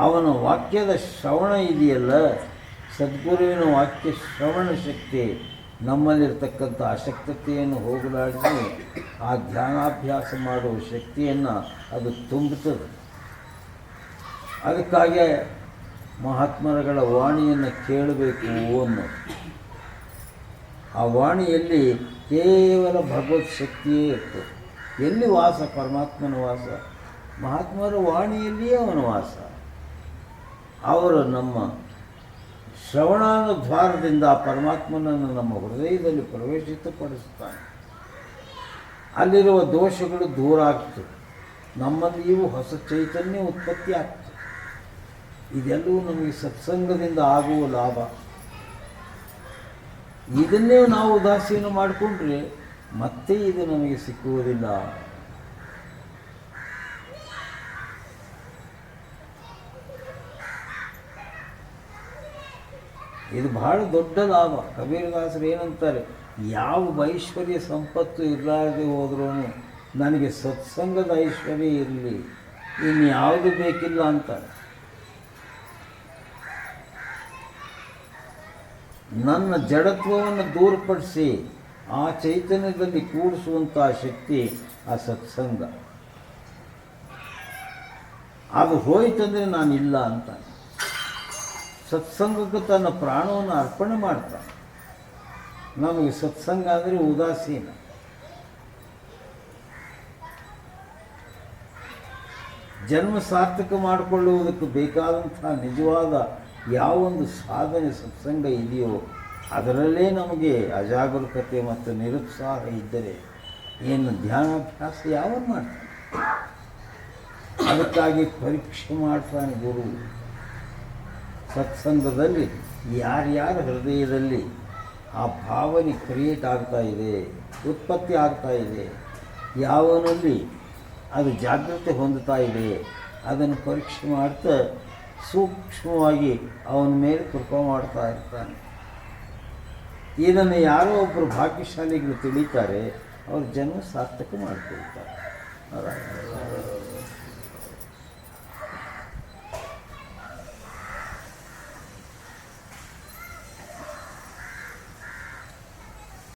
ಅವನ ವಾಕ್ಯದ ಶ್ರವಣ ಇದೆಯಲ್ಲ, ಸದ್ಗುರುವಿನ ವಾಕ್ಯ ಶ್ರವಣ ಶಕ್ತಿ ನಮ್ಮಲ್ಲಿರ್ತಕ್ಕಂಥ ಅಶಕ್ತತೆಯನ್ನು ಹೋಗಲಾಡಿಸಿ ಆ ಧ್ಯಾನಾಭ್ಯಾಸ ಮಾಡುವ ಶಕ್ತಿಯನ್ನು ಅದು ತುಂಬುತ್ತದೆ. ಅದಕ್ಕಾಗಿ ಮಹಾತ್ಮರುಗಳ ವಾಣಿಯನ್ನು ಕೇಳಬೇಕು ಅನ್ನೋದು. ಆ ವಾಣಿಯಲ್ಲಿ ಕೇವಲ ಭಗವತ್ ಶಕ್ತಿಯೇ ಇರ್ತದೆ. ಎಲ್ಲಿ ವಾಸ? ಪರಮಾತ್ಮನ ವಾಸ. ಮಹಾತ್ಮರ ವಾಣಿಯಲ್ಲಿಯೇ ಅವನ ವಾಸ. ಅವರು ನಮ್ಮ ಶ್ರವಣಾನುದ್ವಾರದಿಂದ ಆ ಪರಮಾತ್ಮನನ್ನು ನಮ್ಮ ಹೃದಯದಲ್ಲಿ ಪ್ರವೇಶಿತಪಡಿಸುತ್ತಾನೆ. ಅಲ್ಲಿರುವ ದೋಷಗಳು ದೂರ ಆಗ್ತವೆ. ನಮ್ಮಲ್ಲಿಯೂ ಹೊಸ ಚೈತನ್ಯ ಉತ್ಪತ್ತಿ ಆಗ್ತದೆ. ಇದೆಲ್ಲವೂ ನಮಗೆ ಸತ್ಸಂಗದಿಂದ ಆಗುವ ಲಾಭ. ಇದನ್ನೇ ನಾವು ಉದಾಸೀನ ಮಾಡಿಕೊಂಡ್ರೆ ಮತ್ತೆ ಇದು ನಮಗೆ ಸಿಕ್ಕುವುದಿಲ್ಲ. ಇದು ಬಹಳ ದೊಡ್ಡ ಲಾಭ. ಕಬೀರದಾಸರು ಏನಂತಾರೆ, ಯಾವ ಐಶ್ವರ್ಯ ಸಂಪತ್ತು ಇರಲಾರದೆ ಹೋದ್ರೂ ನನಗೆ ಸತ್ಸಂಗದ ಐಶ್ವರ್ಯ ಇರಲಿ, ಇನ್ಯಾವುದು ಬೇಕಿಲ್ಲ ಅಂತಾರೆ. ನನ್ನ ಜಡತ್ವವನ್ನು ದೂರಪಡಿಸಿ ಆ ಚೈತನ್ಯದಲ್ಲಿ ಕೂಡಿಸುವಂಥ ಶಕ್ತಿ ಆ ಸತ್ಸಂಗ. ಅದು ಹೋಯ್ತಂದರೆ ನಾನಿಲ್ಲ ಅಂತ. ಸತ್ಸಂಗಕ್ಕೆ ತನ್ನ ಪ್ರಾಣವನ್ನು ಅರ್ಪಣೆ ಮಾಡ್ತಾನೆ. ನಮಗೆ ಸತ್ಸಂಗ ಅಂದರೆ ಉದಾಸೀನ. ಜನ್ಮ ಸಾರ್ಥಕ ಮಾಡಿಕೊಳ್ಳುವುದಕ್ಕೆ ಬೇಕಾದಂಥ ನಿಜವಾದ ಯಾವೊಂದು ಸಾಧನೆ ಸತ್ಸಂಗ ಇದೆಯೋ ಅದರಲ್ಲೇ ನಮಗೆ ಅಜಾಗರೂಕತೆ ಮತ್ತು ನಿರುತ್ಸಾಹ ಇದ್ದರೆ ಏನು ಧ್ಯಾನಾಭ್ಯಾಸ ಯಾವನು ಮಾಡ್ತಾನೆ? ಅದಕ್ಕಾಗಿ ಪರೀಕ್ಷೆ ಮಾಡ್ತಾನೆ ಗುರು. ಸತ್ಸಂಗದಲ್ಲಿ ಯಾರ್ಯಾರ ಹೃದಯದಲ್ಲಿ ಆ ಭಾವನೆ ಕ್ರಿಯೇಟ್ ಆಗ್ತಾ ಇದೆ, ಉತ್ಪತ್ತಿ ಆಗ್ತಾ ಇದೆ, ಯಾವನಲ್ಲಿ ಅದು ಜಾಗೃತಿ ಹೊಂದುತ್ತಾ ಇದೆ, ಅದನ್ನು ಪರೀಕ್ಷೆ ಮಾಡ್ತಾ ಸೂಕ್ಷ್ಮವಾಗಿ ಅವನ ಮೇಲೆ ಕೃಪಾ ಮಾಡ್ತಾ ಇರ್ತಾನೆ. ಇದನ್ನು ಯಾರೋ ಒಬ್ಬರು ಭಾಗ್ಯಶಾಲಿಗಳು ತಿಳಿತಾರೆ, ಅವ್ರ ಜನ್ಮ ಸಾರ್ಥಕ ಮಾಡ್ಕೊಳ್ತಾರೆ.